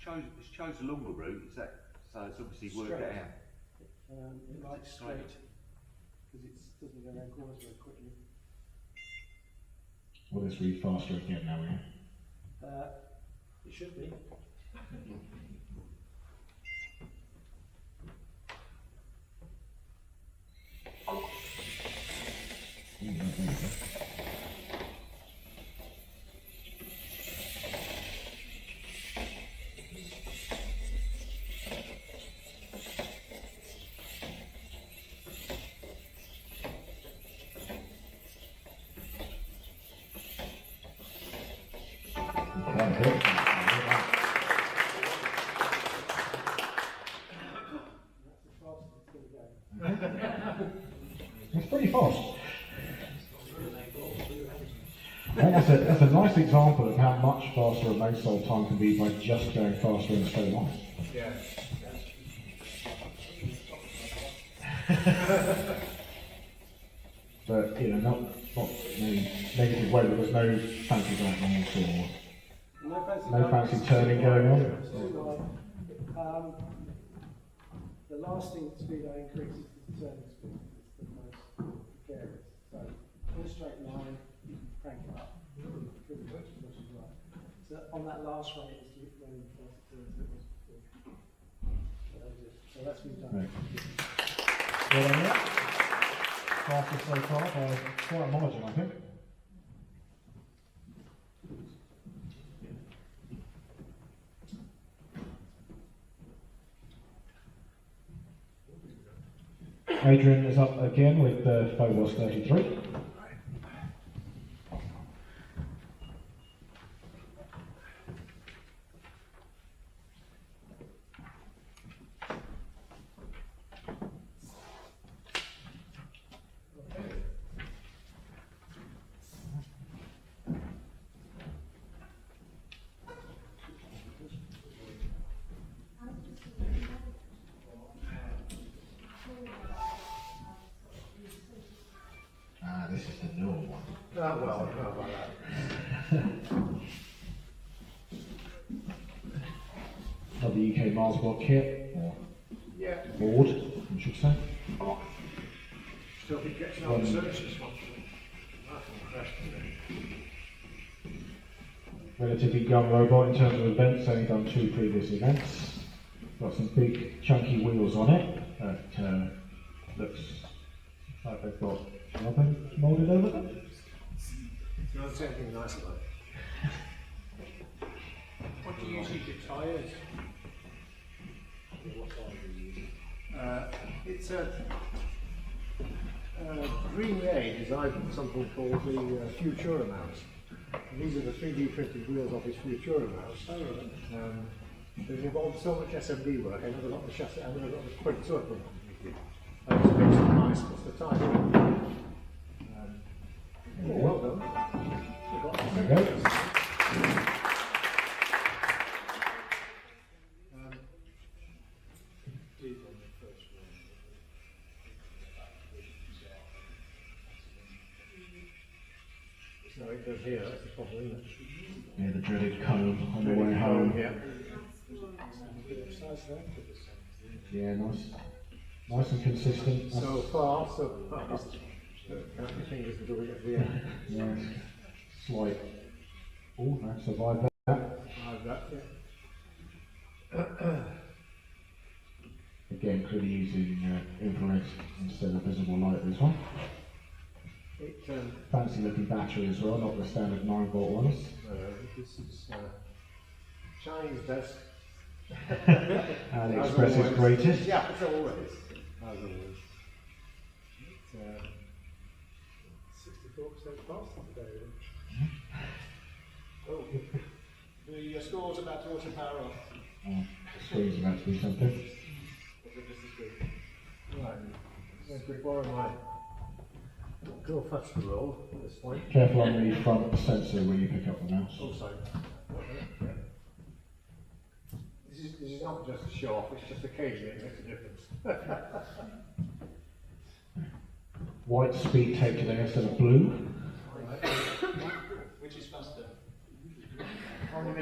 C: So,
E: It's chose a longer route, is that, so it's obviously worked it
C: Straight.
E: out.
C: it likes straight, because it doesn't go around corners very quickly.
B: Will this read faster again now, yeah?
C: It should be.
B: That's it. It's pretty fast. And that's a nice example of how much faster a main solve time can be by just going faster in a straight line.
C: Yeah.
B: But, you know, not in a negative way, but there's no fancy diagonals or no fancy turning going on.
C: The lasting speed I increase is the turning speed. It's the most precarious. So in a straight line, you can crank it up. Pretty much as much as you like. So on that last one, it was running faster turns than it was before. So that's what we've done.
B: Right. Well done, yeah. Fastest so far by quite a margin, I think. Adrian is up again with the Phobos 33. This is the newer one.
C: Oh, well, I don't know about that.
B: Another UKMARS block kit, or
C: Yeah.
B: board, you should say.
C: Still keep getting on the searches.
B: Relatively young robot in terms of events, only done 2 previous events. Got some big chunky wheels on it that looks like they've got rubber moulded over them.
C: There's anything nice about it.
F: What do you use as your tyres?
C: It's a Green designed something called the Futura Mouse. And these are the 3D printed wheels of his Futura Mouse. They've involved so much SMD work, I never got the chassis, I never got the prints up. I just made some nice plus the time. Well done.
B: There we go.
C: So it goes here, that's the problem, isn't it?
B: Yeah, the dreaded comb on the way home.
C: Yeah.
B: Yeah, nice. Nice and consistent.
C: So fast. Count your fingers until we get to the end.
B: Yes. Slight. Oh, I survived that. Again, clearly using infrared instead of visible light this one. Fancy looking battery as well, not the standard 9-volt ones.
C: This is Chinese best.
B: AliExpress's greatest.
C: Yeah, as always. As always. 64% faster today. Oh, the score's about to auto power off.
B: Oh, the screen's about to do something.
C: Right, let's borrow my go faster roll at this point.
B: Careful on the front sensor when you pick up the mouse.
C: Oh, sorry. This is not just a show off, it's just occasionally it makes a difference.
B: White speed tape today instead of blue.
C: Which is faster?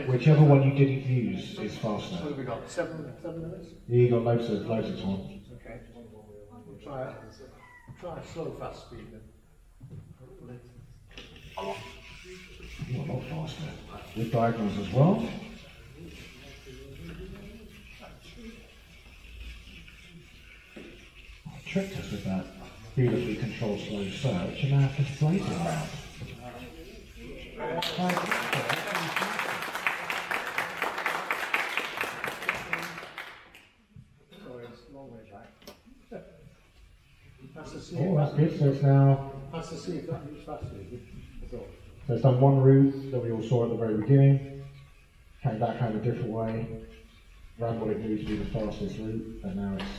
B: Whichever one you didn't use is
C: What
B: faster.
C: have we got? 7 minutes?
B: Yeah, you got loads of time.
C: Okay. We'll try a slow fast speed then.
B: You're a lot faster. With diagonals as well. Tricked us with that beautifully controlled slow search, and now I have to slide it around.
C: Sorry, it's a long way back.
B: Oh, that's good. So it's now.
C: Has to see if that moves faster. That's all.
B: So it's done one route that we all saw at the very beginning, came back home a different way, ran what it knew to be the fastest route, and now it's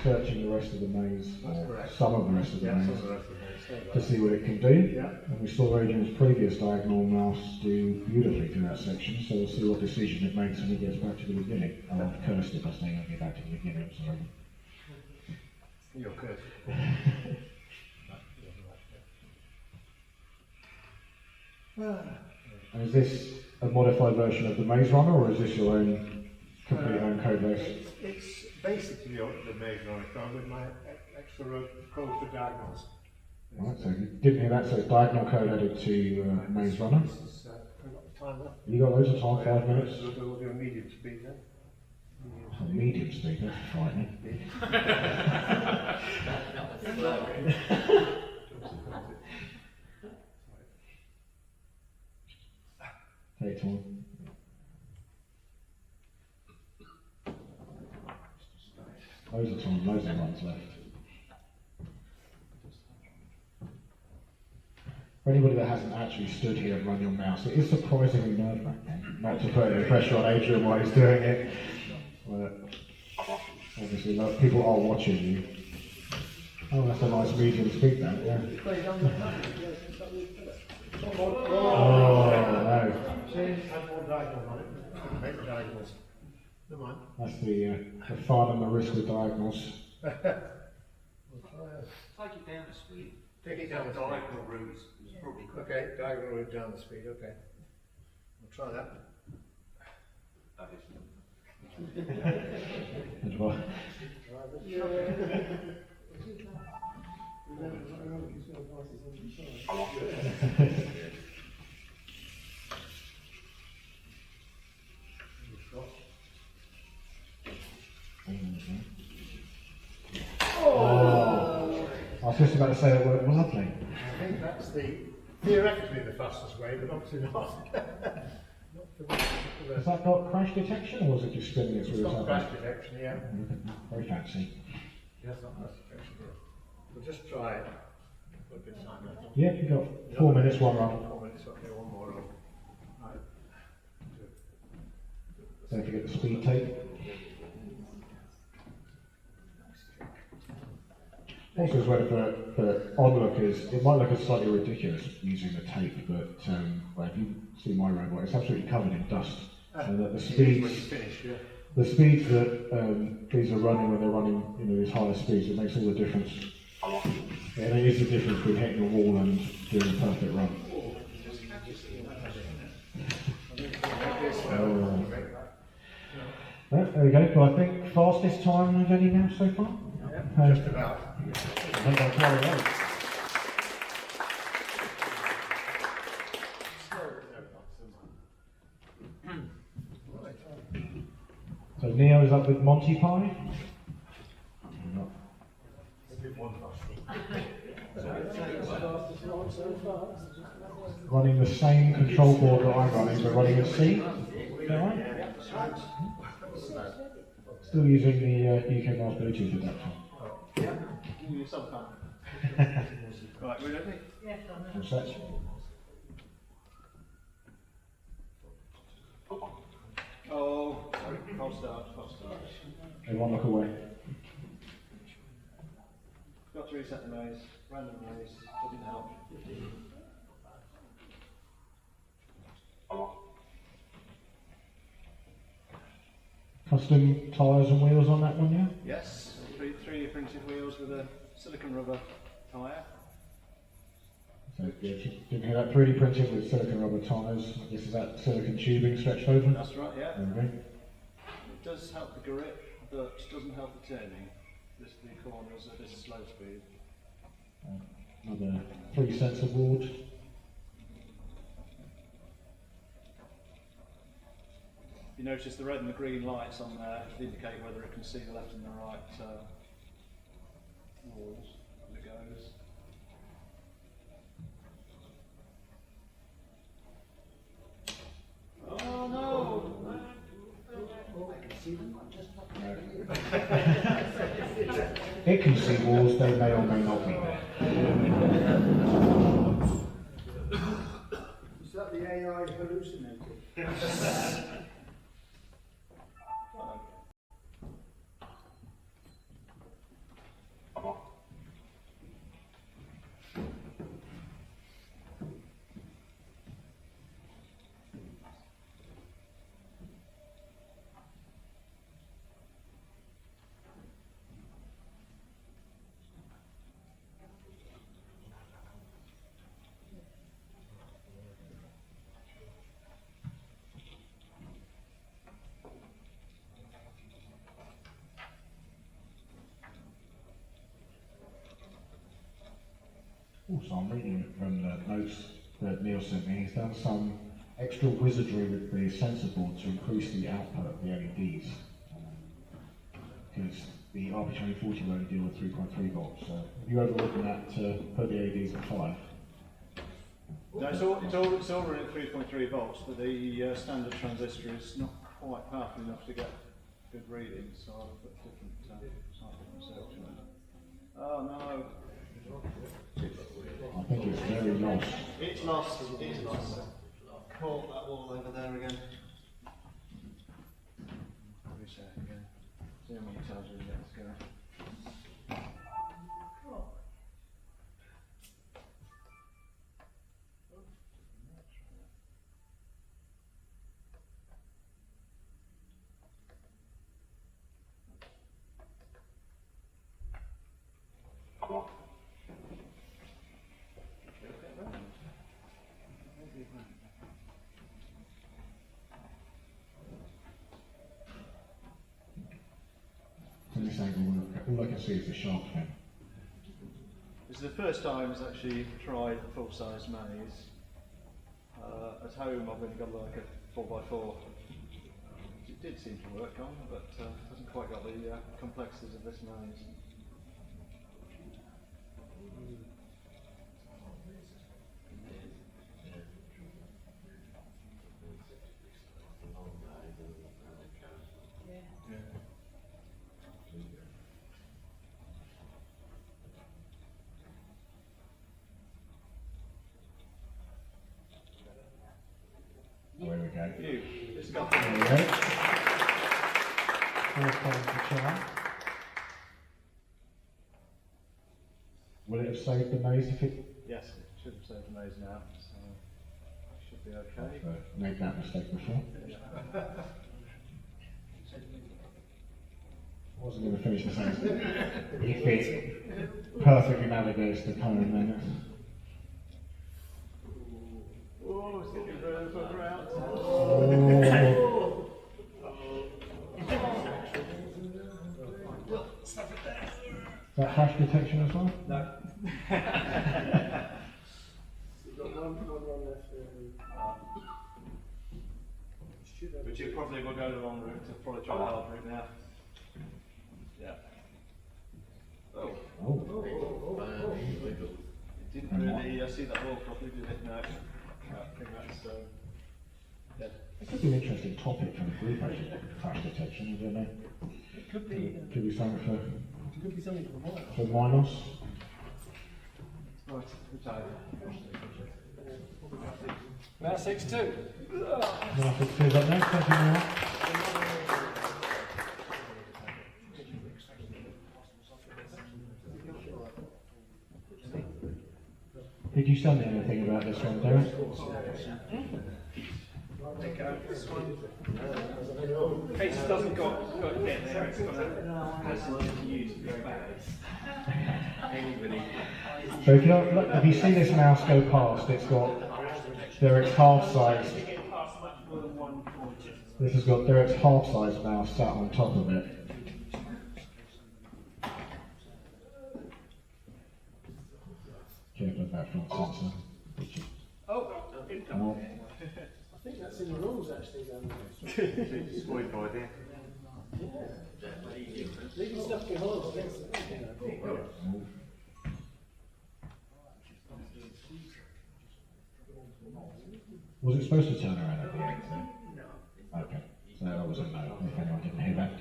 B: searching the rest of the maze, or some of the rest of the maze, to see what it can do.
C: Yeah.
B: And we saw Adrian's previous diagonal mouse do beautifully through that section, so we'll see what decision it makes when he gets back to the beginning. Oh, I've cursed it by saying I'll get back to the beginning, sorry.
C: You're good.
B: And is this a modified version of the Maze Runner, or is this your own complete own code base?
C: It's basically the Maze Runner code with my extra code for diagonals.
B: Right, so you didn't hear that, so it's diagonal code added to Maze Runner.
C: This is, I've got the time left.
B: You got loads of time, 5 minutes.
C: We'll do a medium speed then.
B: Oh, medium speed, that's frightening. Take time. Loads of time, loads of runs left. For anybody that hasn't actually stood here and run your mouse, it is surprisingly nerve-wracking. Not to put any pressure on Adrian while he's doing it, but obviously people are watching you. Oh, that's a nice medium speed now, yeah. Oh, no.
C: Add more diagonals on it. Make the diagonals. Never mind.
B: That's the fun and the risk with diagonals.
E: Take it down the speed.
C: Take it down the speed.
E: Diagonal routes is probably quick.
C: Okay, diagonal route down the speed, okay. We'll try that.
B: As well. Oh, I was just about to say that word lovely.
C: I think that's theoretically the fastest way, but obviously not.
B: Has that got crash detection, or is it just spinning its
C: It's
B: wheels
C: got
B: up?
C: crash detection, yeah.
B: Very fancy.
C: Yes, not crash detection, yeah. We'll just try it. Got a good time left.
B: Yeah, you've got 4 minutes, one run.
C: 4 minutes, okay, one more run. Right.
B: Don't forget the speed tape. Also as well for onlookers, it might look slightly ridiculous using the tape, but well, if you see my robot, it's absolutely covered in dust. So that the speeds,
C: When you finish, yeah.
B: the speeds that these are running when they're running, these higher speeds, it makes all the difference. Yeah, there is the difference between hitting a wall and doing a perfect run. There we go. Well, I think fastest time of any now so far.
C: Just about.
B: I think I'll carry on. So Neo is up with Monty P. Running the same control board that I'm running, but running at C. Is that right? Still using the UKMARS Bluetooth adapter.
C: You sometime. Right, we ready?
B: All set.
C: Oh, sorry, false start.
B: Everyone look away.
C: Got to reset the maze, random maze, doesn't help.
B: Custom tyres and wheels on that one, yeah?
C: Yes, 3D printed wheels with a silicon rubber tyre.
B: So yeah, you can hear that 3D printed with silicon rubber tyres. This is that silicon tubing stretched over.
C: That's right, yeah.
B: There we go.
C: It does help the grip, but doesn't help the turning. The corners at this slow speed.
B: Another 3 sensor board.
C: You notice the red and the green lights on there indicate whether it can see the left and the right walls as it goes. Oh no!
B: It can see walls, they may or may not be there.
G: Is that the AI hallucinating?
B: Also, I'm reading it from the notes that Neil sent me. He's done some extra wizardry with the sensor board to increase the output of the LEDs. Because the RP2040 will only deal with 3.3 volts. So if you're ever looking at put the LEDs at 5.
C: No, it's all running at 3.3 volts, but the standard transistor is not quite powerful enough to get good readings, so I'll put different circuits in it. Oh no!
B: I think it's very lost.
C: It's lost. It's lost. Caught that wall over there again. Reset again. See how many times we get this going.
B: From this angle, all I can see is the shark fin.
C: This is the first time I've actually tried a full-size maze. At home I've only got like a 4x4. It did seem to work on, but hasn't quite got the complexities of this maze.
B: There we go. 4 points to try. Will it have saved the maze if it...
C: Yes, it should have saved the maze now, so should be okay.
B: Made that mistake before. I wasn't going to finish the sentence. If it perfectly navigates the cone, then it's...
C: Oh, it's getting further out.
B: Is that hash detection as well?
C: No.
G: You've got one run left there.
C: But you probably will go the long route to probably try the hard route now. Yeah. Oh.
B: Oh.
C: It didn't really see that wall properly, did it? No. I think that's yeah.
B: It could be an interesting topic for the group, actually, hash detection, I don't know.
G: It could be.
B: Could be something for
G: Something for the
B: for Minos.
C: Right, retired.
G: About 6-2.
B: Minos is up next, thank you very much. Did you send me anything about this one, Derek?
D: Case doesn't got it there, it's got a passage to use to go back. Anybody.
B: So if you look, if you see this mouse go past, it's got Derek's half-sized. This has got Derek's half-sized mouse sat on top of it. Careful of that front sensor.
D: Oh,
B: Oh.
G: I think that's in the rules actually, Dan.
E: Destroyed by then.
G: Leaving stuff behind against the
B: Was it supposed to turn around at the end? No. Okay. So that was a no, if anyone didn't hear that.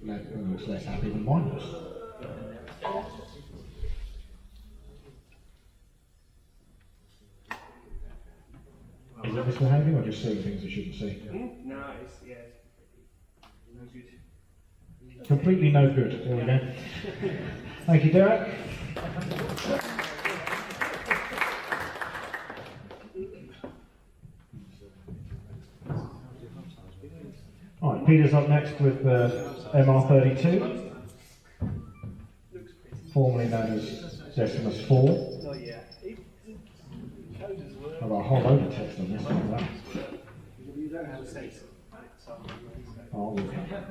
B: It looks less happy than mine was. Is it misbehaving or just seeing things it shouldn't see?
D: no, it's, yeah, no good.
B: Completely no good. There we go. Thank you, Derek. All right, Peter's up next with the MR32, formerly known as Decimus 4.
D: Oh yeah.
B: I've got a whole load of text on this one. Right?
D: You don't have to say so.
B: Oh, okay.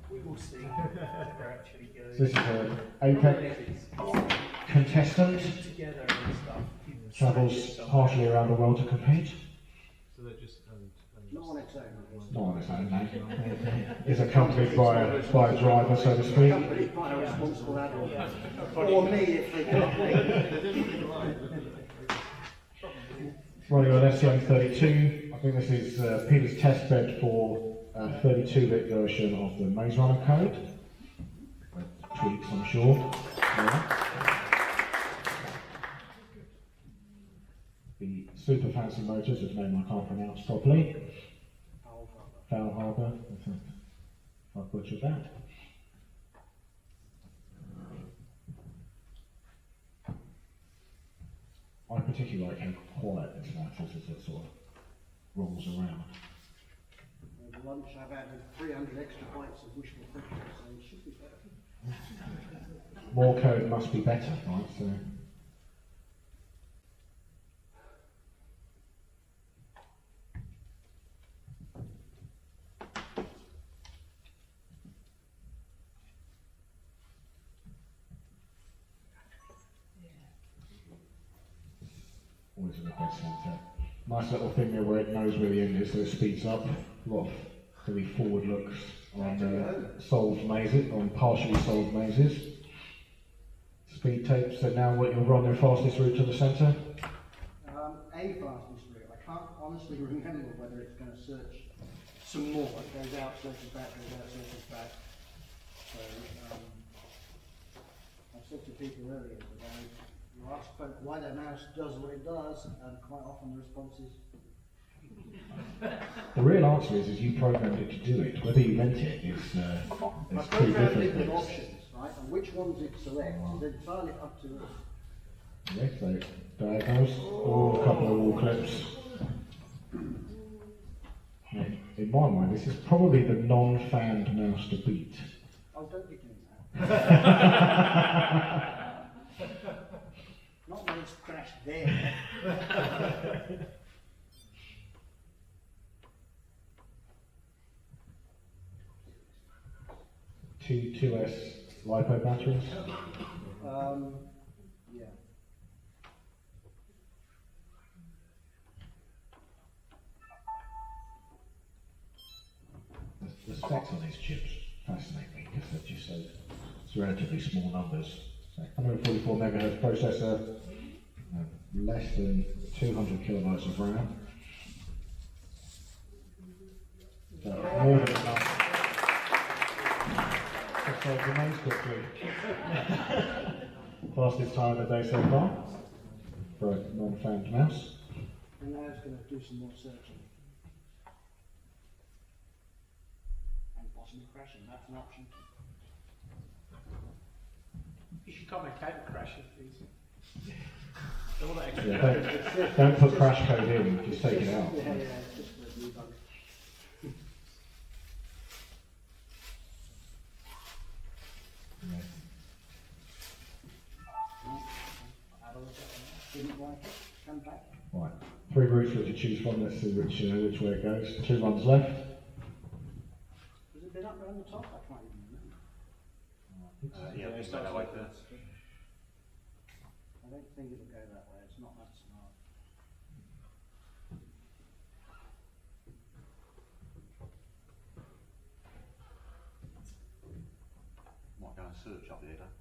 D: We will see where actually goes.
B: So this is an Apex contestant,
D: Together and stuff.
B: travels partially around the world to compete.
G: Not on its own.
B: Not on its own, no. Is accompanied by a driver, so to speak.
G: Somebody quite a responsible adult. Or me if they can't
B: Running on SCM32, I think this is Peter's test bed for a 32-bit version of the Maze Runner code. Tweaks, I'm sure. Yeah. The super fancy motors, whose name I can't pronounce properly. Foul Harbour, I've butchered that. I particularly like how quiet this mouse is as it sort of rolls around.
G: At lunch I've added 300 extra bites of wishful thinking, so it should be better.
B: More code must be better, right? So. Always in the dead centre. Nice little thing there where it knows where the end is, so it speeds up. A lot of really forward looks on solved mazes, on partially solved mazes. Speed tape, so now what you'll run the fastest route to the centre?
G: A fastest route. I can't honestly remember whether it's going to search some more. It goes out, searches back, goes out, searches back. So, I said to people earlier today, you ask folk why their mouse does what it does, and quite often the response is,
B: The real answer is you programmed it to do it. Whether you meant it is
G: I
B: two
G: programmed
B: different
G: it with
B: things.
G: options, right, and which ones it selects is entirely up to us.
B: Okay, so diagonals, or a couple of wall clips. In my mind, this is probably the non-fanned mouse to beat.
G: Oh, don't be doing that. Not when it's crashed there.
B: 2S LiPo batteries.
G: Yeah.
B: The specs on these chips fascinate me because they're just so it's relatively small numbers. So 144 megahertz processor, less than 200 kilobytes of RAM. So more than enough. Let's solve the maze quickly. Fastest time of the day so far for a non-fanned mouse.
G: And now it's going to do some more searching. And possibly crashing, that's an option.
F: You should commentate the crashing, please.
D: All that extra.
B: Yeah, don't put crash code in, just take it out.
G: Yeah, it's just for a debug.
B: Yeah.
G: Have a look at it. Didn't like it, come back.
B: Right, 3 routes for it to choose from. Let's see which way it goes. 2 runs left.
G: Has it been up around the top? I can't even remember.
E: Yeah, just don't know like that.
G: I don't think it'll go that way, it's not that smart.
E: Might go and search up here, though.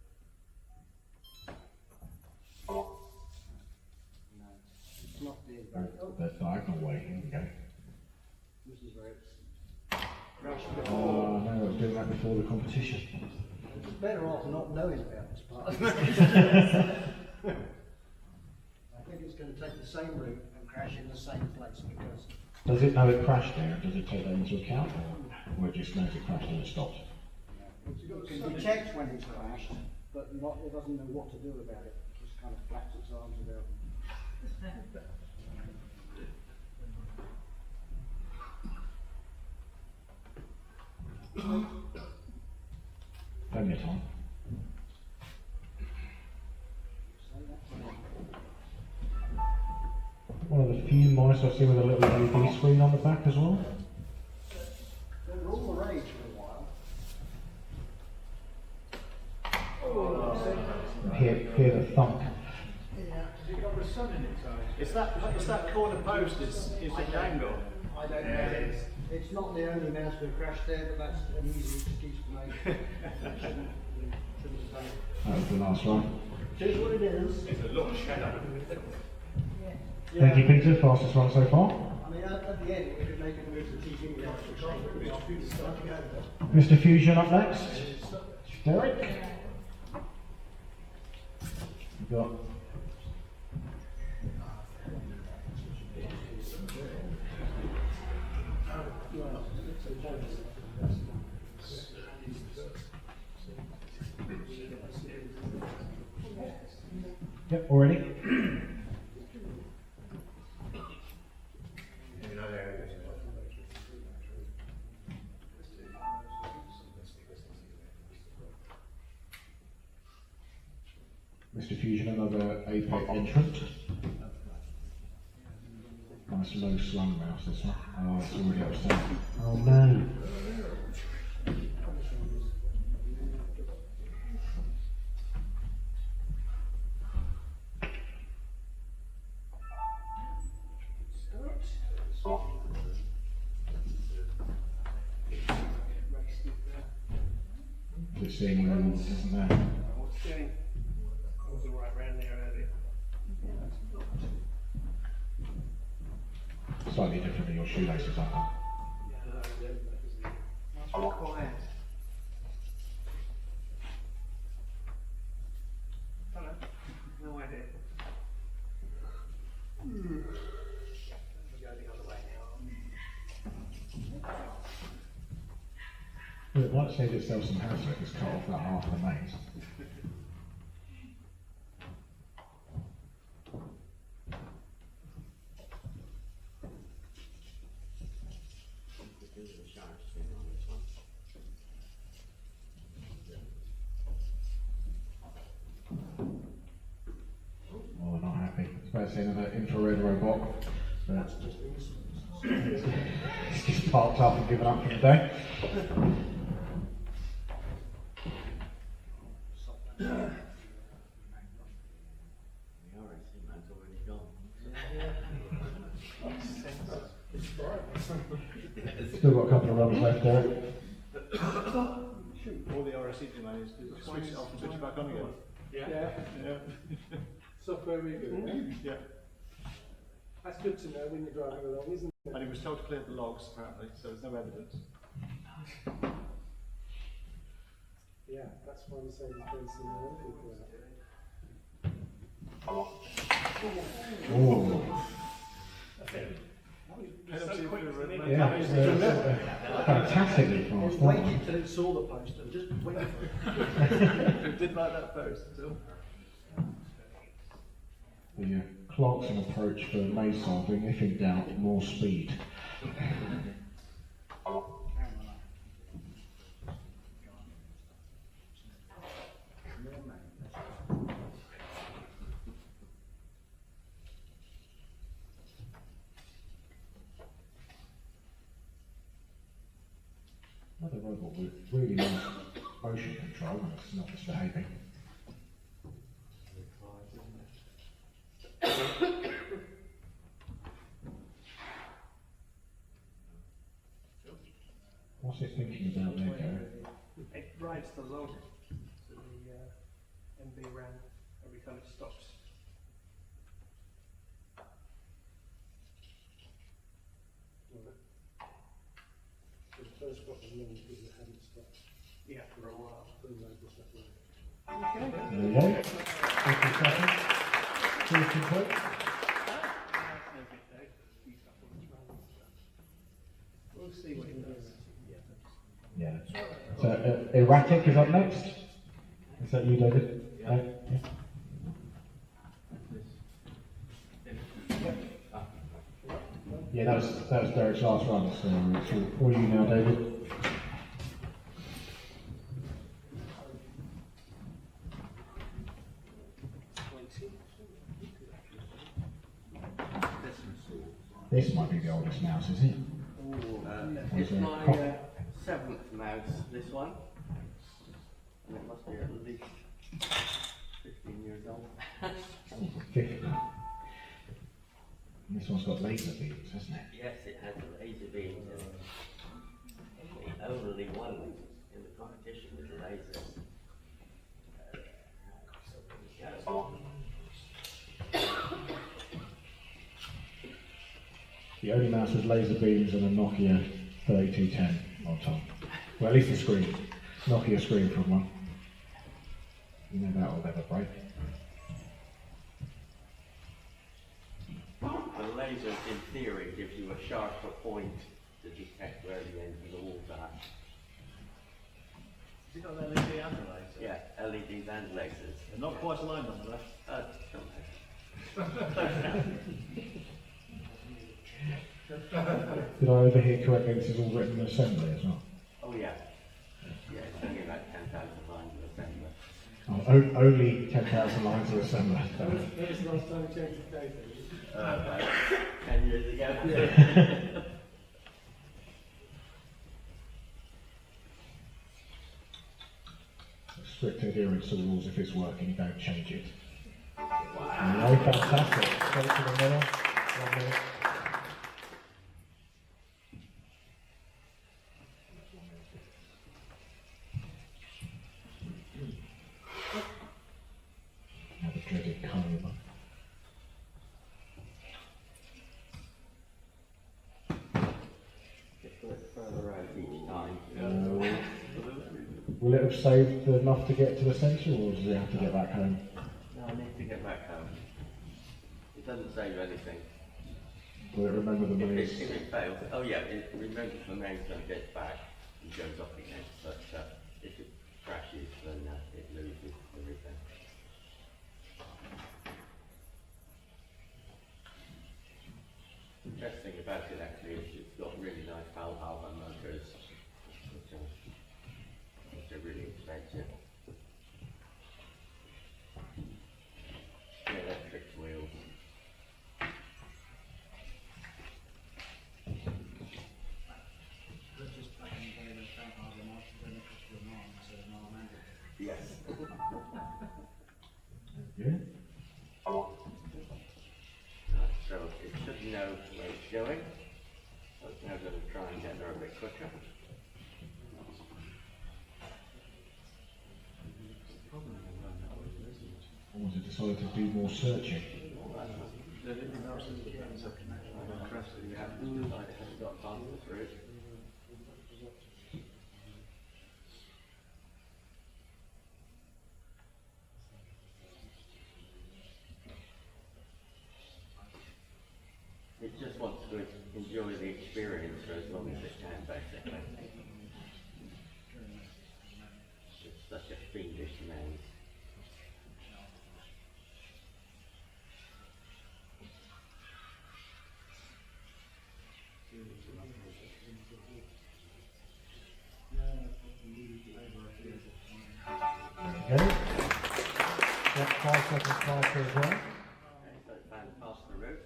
G: No, it's not being very, oh,
B: The diagonal way, here we go.
G: this is where it's crashed before.
B: Oh, no, I was doing that before the competition.
G: It's better off not knowing about this part. I think it's going to take the same route and crash in the same place because
B: Does it know it crashed there, and does it take that into account, or it just knows it crashed and it stopped?
G: it can detect when it's crashed, but not, it doesn't know what to do about it. It just kind of flaps its arms about.
B: Plenty of time. One of the few mice I've seen with a little LED screen on the back as well.
G: They were all the rage for a while.
B: And hear the thump.
C: It's that corner post is a dangle.
G: I don't know. It's not the only mouse to have crashed there, but that's an easy excuse to make. Shouldn't have done it.
B: That was the last one.
G: Here's what it is.
D: It's a lot of shadow.
B: Thank you, Peter. Fastest one so far.
G: I mean, at the end, we could make it move to TV.
B: Mr. Fusion up next. Derek. We've got yep, already. Mr. Fusion, another APEC entrant. Nice low slung mouse this one. Oh, it's already upset. Oh no. Just seeing where it isn't there.
D: What's doing? I was right around there earlier.
B: Slightly different than your shoelaces, aren't they?
G: Quiet.
B: it might save itself some hassle if it's cut off that half of the maze. Oh, not happy. It's about seeing another infrared robot. But it's just parked up and given up for the day. Still got a couple of runs left there.
C: All the RSC do is to switch it off and switch it back on again.
H: Yeah. Software reboot.
C: Yeah.
H: That's good to know when you're driving along, isn't it?
C: And he was told to clear the logs apparently, so there's no evidence.
H: Yeah, that's why we say there's been some people out.
B: Oh,
C: Penalty for
B: yeah, fantastically fast.
G: Just waited till it saw the post and just waited for it.
C: Did like that post until.
B: The Clarkson approach for maze solving, if in doubt, more speed. Another robot with really nice motion control when it's not misbehaving. What's it thinking about there, Gary?
D: It writes the log to the MB RAM every time it stops.
H: The first got the long because it hadn't stopped
D: Yeah, for a while.
H: for the local stuff like that.
B: There you go. 50 seconds. First complete.
D: We'll see what it does.
B: Yeah. So, Erratic is up next. Is that you, David? Yeah. Yeah, that was Derek's last run, so it's all you now, David. This might be the oldest mouse, is it?
I: It's my seventh mouse, this one, and it must be at least 15 years old.
B: 50. And this one's got laser beams, hasn't it?
I: Yes, it has laser beams in it. The only one in the competition with lasers.
B: The only mouse with laser beams and a Nokia 3210 on top. Well, at least the screen. Nokia screen from one. You know that will never break.
I: The laser, in theory, gives you a sharper point to detect where the end of the walls are.
C: Has it got an LED and a laser?
I: Yeah, LEDs and lasers.
C: They're not quite aligned on the left.
I: Don't know.
B: Did I overhear correctly? This is all written in assembly as well.
I: Oh yeah. Yeah, it's only about 10,000 lines of assembly.
B: Oh, only 10,000 lines of assembly.
H: When was the last time you changed the data?
I: About 10 years ago.
B: Strict adherence to the rules. If it's working, you don't change it. Wow. Fantastic. Straight to the middle. 1 minute. Now the dreaded coma.
I: Just put it further out each time.
B: Will it have saved enough to get to the centre, or does it have to get back home?
I: No, I need to get back home. It doesn't save anything.
B: Will it remember the
I: If
B: maze?
I: it fails, oh yeah, it remembers the maze when it gets back. and goes off again. But if it crashes, then it loses everything. The best thing about it actually is it's got really nice Phobos motors, which are really expensive. The electric wheels.
G: Just back in the day, they found how the market then it cost you an arm, so an arm and a
I: Yes.
B: Yeah.
I: So it should know where it's going. So it's now going to try and get there a bit quicker.
B: Or was it decided to do more searching?
I: It's got faster through. It just wants to enjoy the experience for as long as it can, basically. It's such a fiendish maze.
B: Okay. Got 5 seconds faster as well.
I: Okay, so it's found past the route.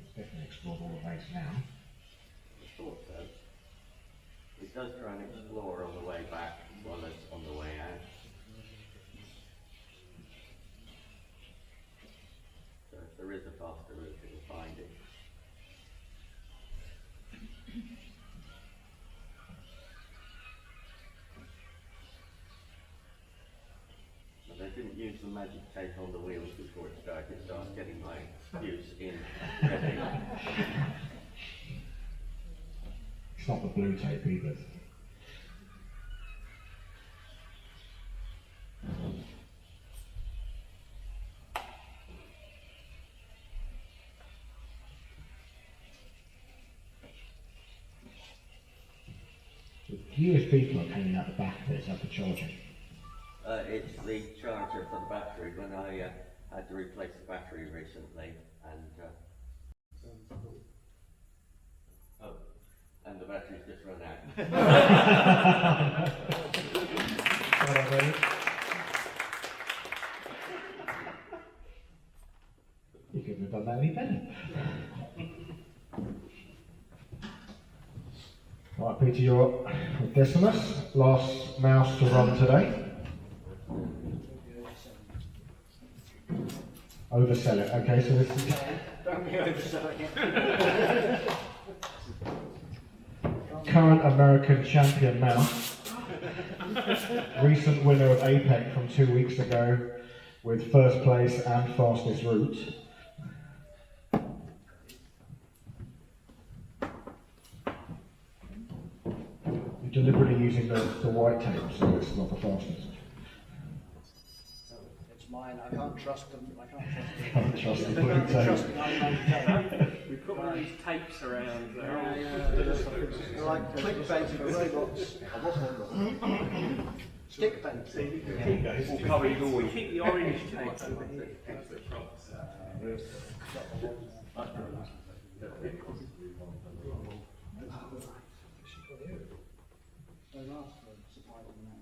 B: It's definitely explored all the ways now.
I: I thought so. It does try and explore on the way back as well as on the way out. So if there is a faster route, it will find it. But I didn't use the magic tape on the wheels before it started, so I was getting my excuse in ready.
B: It's not the blue tape either. The USB plug hanging out the back of it, is that for charging?
I: It's the charger for the battery. When I had to replace the battery recently, and oh, and the battery's just run out.
B: Alright, ready? You couldn't have done that any better. Right, Peter, you're with Decimus. Last mouse to run today. Oversell it. Okay, so this is
G: Don't be overselling it.
B: current American champion mouse. Recent winner of APEC from 2 weeks ago with first place and fastest route. You're deliberately using the white tape, so it's not the fastest.
G: It's mine, I can't trust them, I can't
B: Can't
G: trust
B: trust
G: them.
B: the blue
G: Trust
B: tape.
G: the unknown tape.
D: We put all these tapes around
G: Yeah,
D: there.
G: yeah, they're like clickbait for robots. I was one. Stick bait.
D: We'll cover it all. Keep the orange tape over here.
G: They last for supply on that.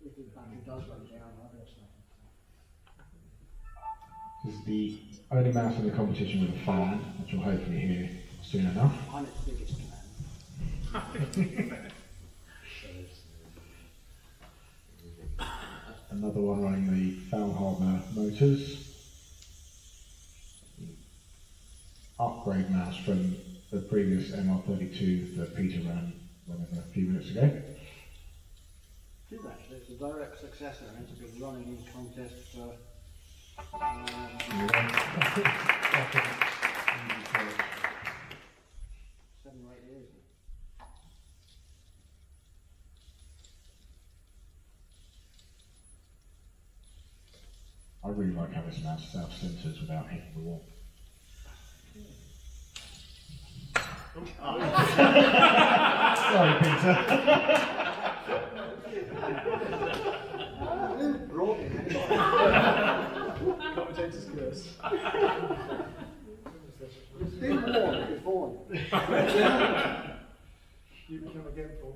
G: If the battery does run down, I'll do something.
B: This is the only mouse in the competition with a fan, which we'll hopefully hear soon enough.
G: I'm its biggest fan.
B: Another one running the Phobos motors. Upgrade mouse from the previous MR32 that Peter ran a few minutes ago.
G: It is actually, it's a direct successor and it's been running in contest for 7 or 8 years.
B: I really like how this mouse self-centers without hitting the wall. Sorry, Peter.
H: Commentator's curse.
G: It's been warned before.
H: You become again, Paul.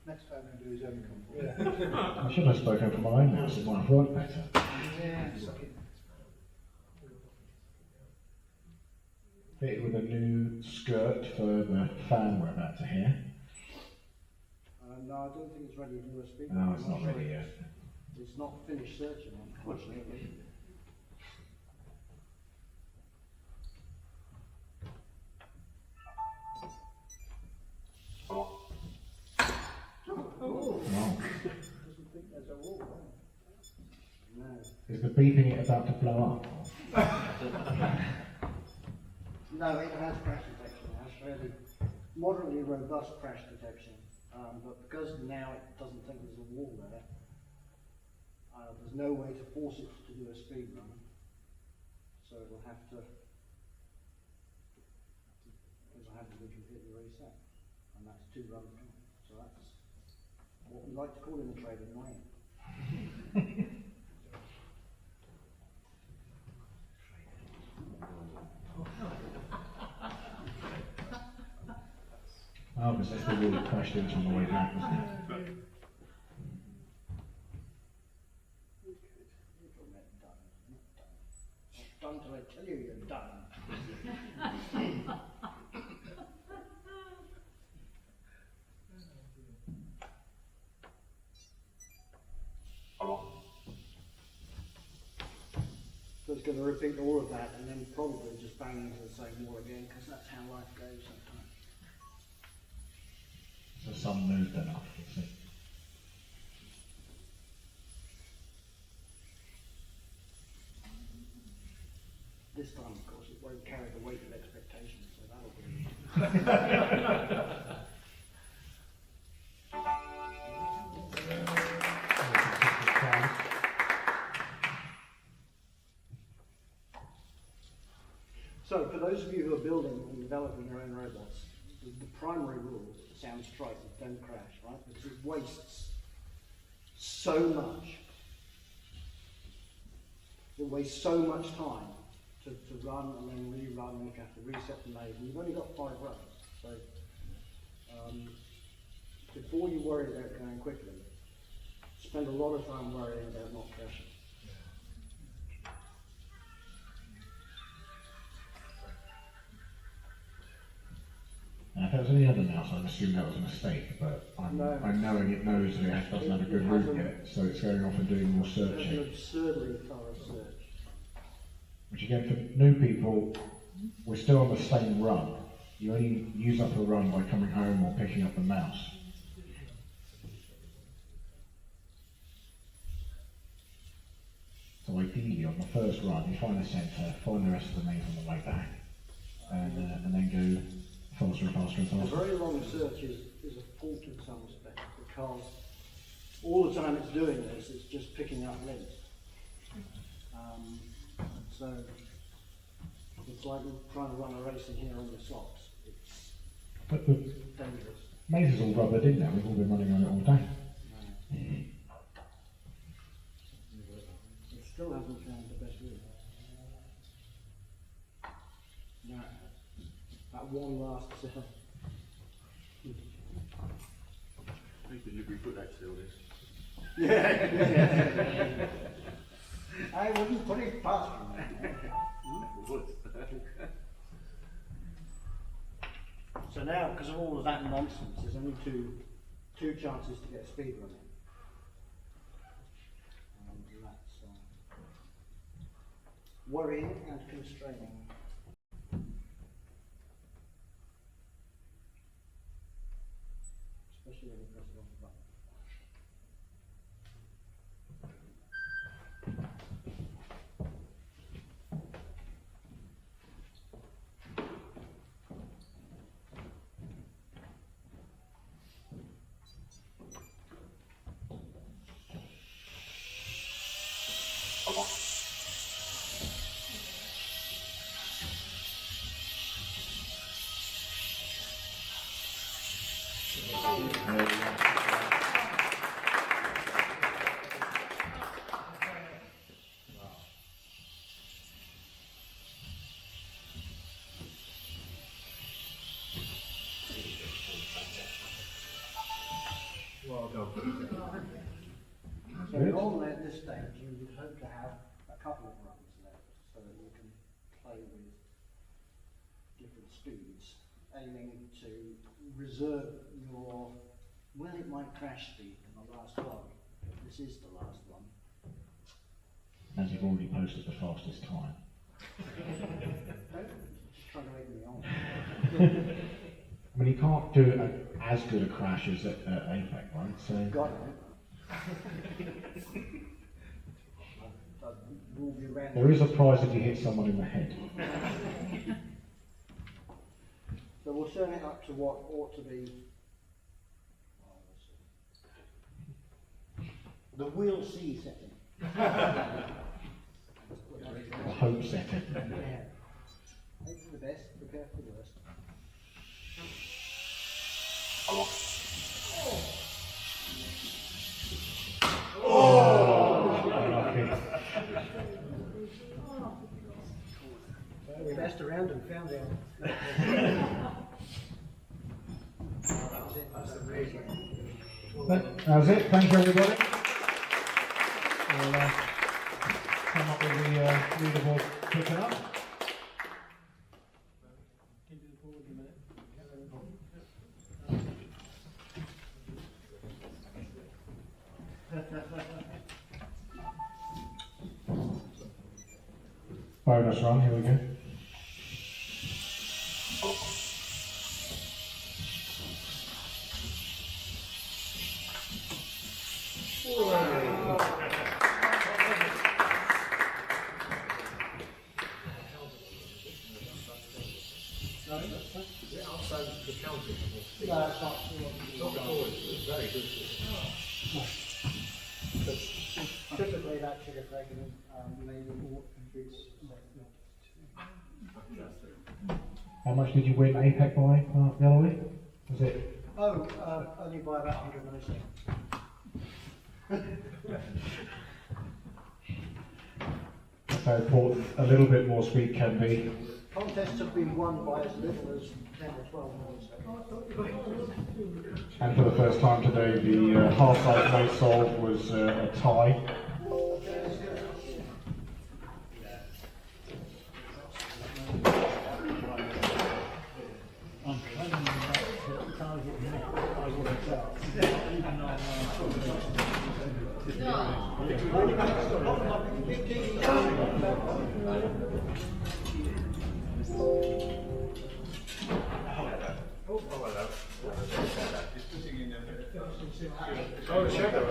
G: Next time I do his own company.
B: I should have spoken for my own mouse, it might have worked better.
G: Yeah.
B: Fitted with a new skirt for the fan we're about to hear.
G: No, I don't think it's ready to do a speaker.
B: No, it's not ready yet.
G: It's not finished searching, unfortunately.
B: Wow.
G: Doesn't think there's a wall there. No.
B: Is the beeping it about to blow up?
G: No, it has crash detection. It has fairly moderately robust crash detection. But because now it doesn't think there's a wall there, there's no way to force it to do a speed run. So it'll have to be completely reset. And that's 2 runs gone. So that's what we like to call in the trade annoying.
B: Oh, because that's the wall it crashed into on the way back, wasn't it?
G: Done till I tell you you're done. So it's going to repeat all of that and then probably just bang into the same wall again because that's how life goes sometimes.
B: So some moved enough, you see.
G: This time, of course, it won't carry the weight of expectation, so that'll be... So, for those of you who are building and developing your own robots, the primary rule, it sounds trite, is don't crash, right? Because it wastes so much. It wastes so much time to run and then rerun, and you have to reset the maze, and you've only got 5 runs. So, before you worry about going quickly, spend a lot of time worrying about not crashing.
B: Now, if that was any other mouse, I'd assume that was a mistake, but I'm knowing it knows that it doesn't have a good route yet, so it's going off and doing more
G: It's an
B: searching.
G: absurdly thorough search.
B: Which again, for new people, we're still on the same run. You only use up a run by coming home or picking up the mouse. So ideally, on the first run, you find the centre, find the rest of the maze on the way back, and then go faster and faster and
G: A
B: faster.
G: very long search is a fault in some respects because all the time it's doing this, it's just picking up links. So it's like trying to run a race in here on the slots. It's
B: But the
G: dangerous.
B: maze is all rubbered in now, we've all been running on it all day.
G: It still hasn't found the best route. No. That one last cell.
E: We put that still this.
G: Yeah. I wouldn't put it past you. So now, because of all of that nonsense, there's only two chances to get speed running. And that's worrying and constraining. Especially when you press it on the button.
C: Well done.
G: So normally at this stage you would hope to have a couple of runs left so that you can play with different speeds, aiming to reserve your, well, it might crash speed in the last one, but this is the last one.
B: As you've already posted the fastest time.
G: Just trying to egg me on.
B: I mean, you can't do as good a crash as at APEC, right? So
G: Got it. We'll be around.
B: there is a prize if you hit someone in the head.
G: So we'll turn it up to what ought to be. The wheel C setting.
B: Hope setting.
G: Yeah. Hope for the best, prepare for the worst. We messed around and found out. That's amazing.
B: That was it. Thank you, everybody. We'll come up with the leaderboard picking up. Bonus run, here we go.
C: Outside the county.
G: No, it's not.
C: It's very good.
G: Typically that should have taken maybe more contributes.
B: How much did you win APEC by the other week? Was it?
G: Oh, only by about 100 milliseconds.
B: So important, a little bit more speed can be.
G: Contests have been won by as little as 10 or 12 milliseconds.
B: And for the first time today, the half-size race solve was a tie.
A: I'm claiming that target net, I worked out. Even though
C: Oh, the shadow.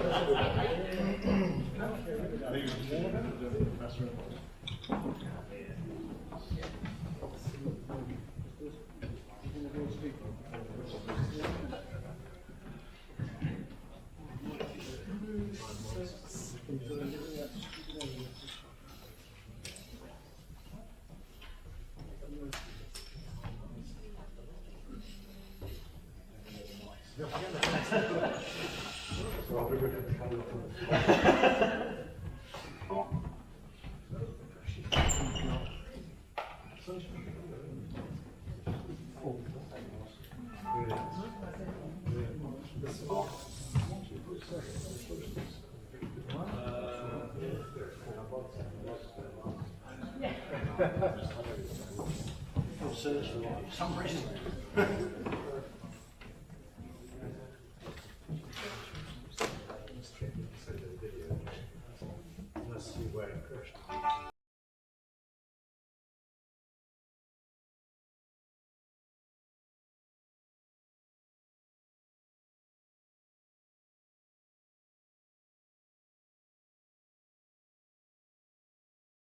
G: Search for some reason.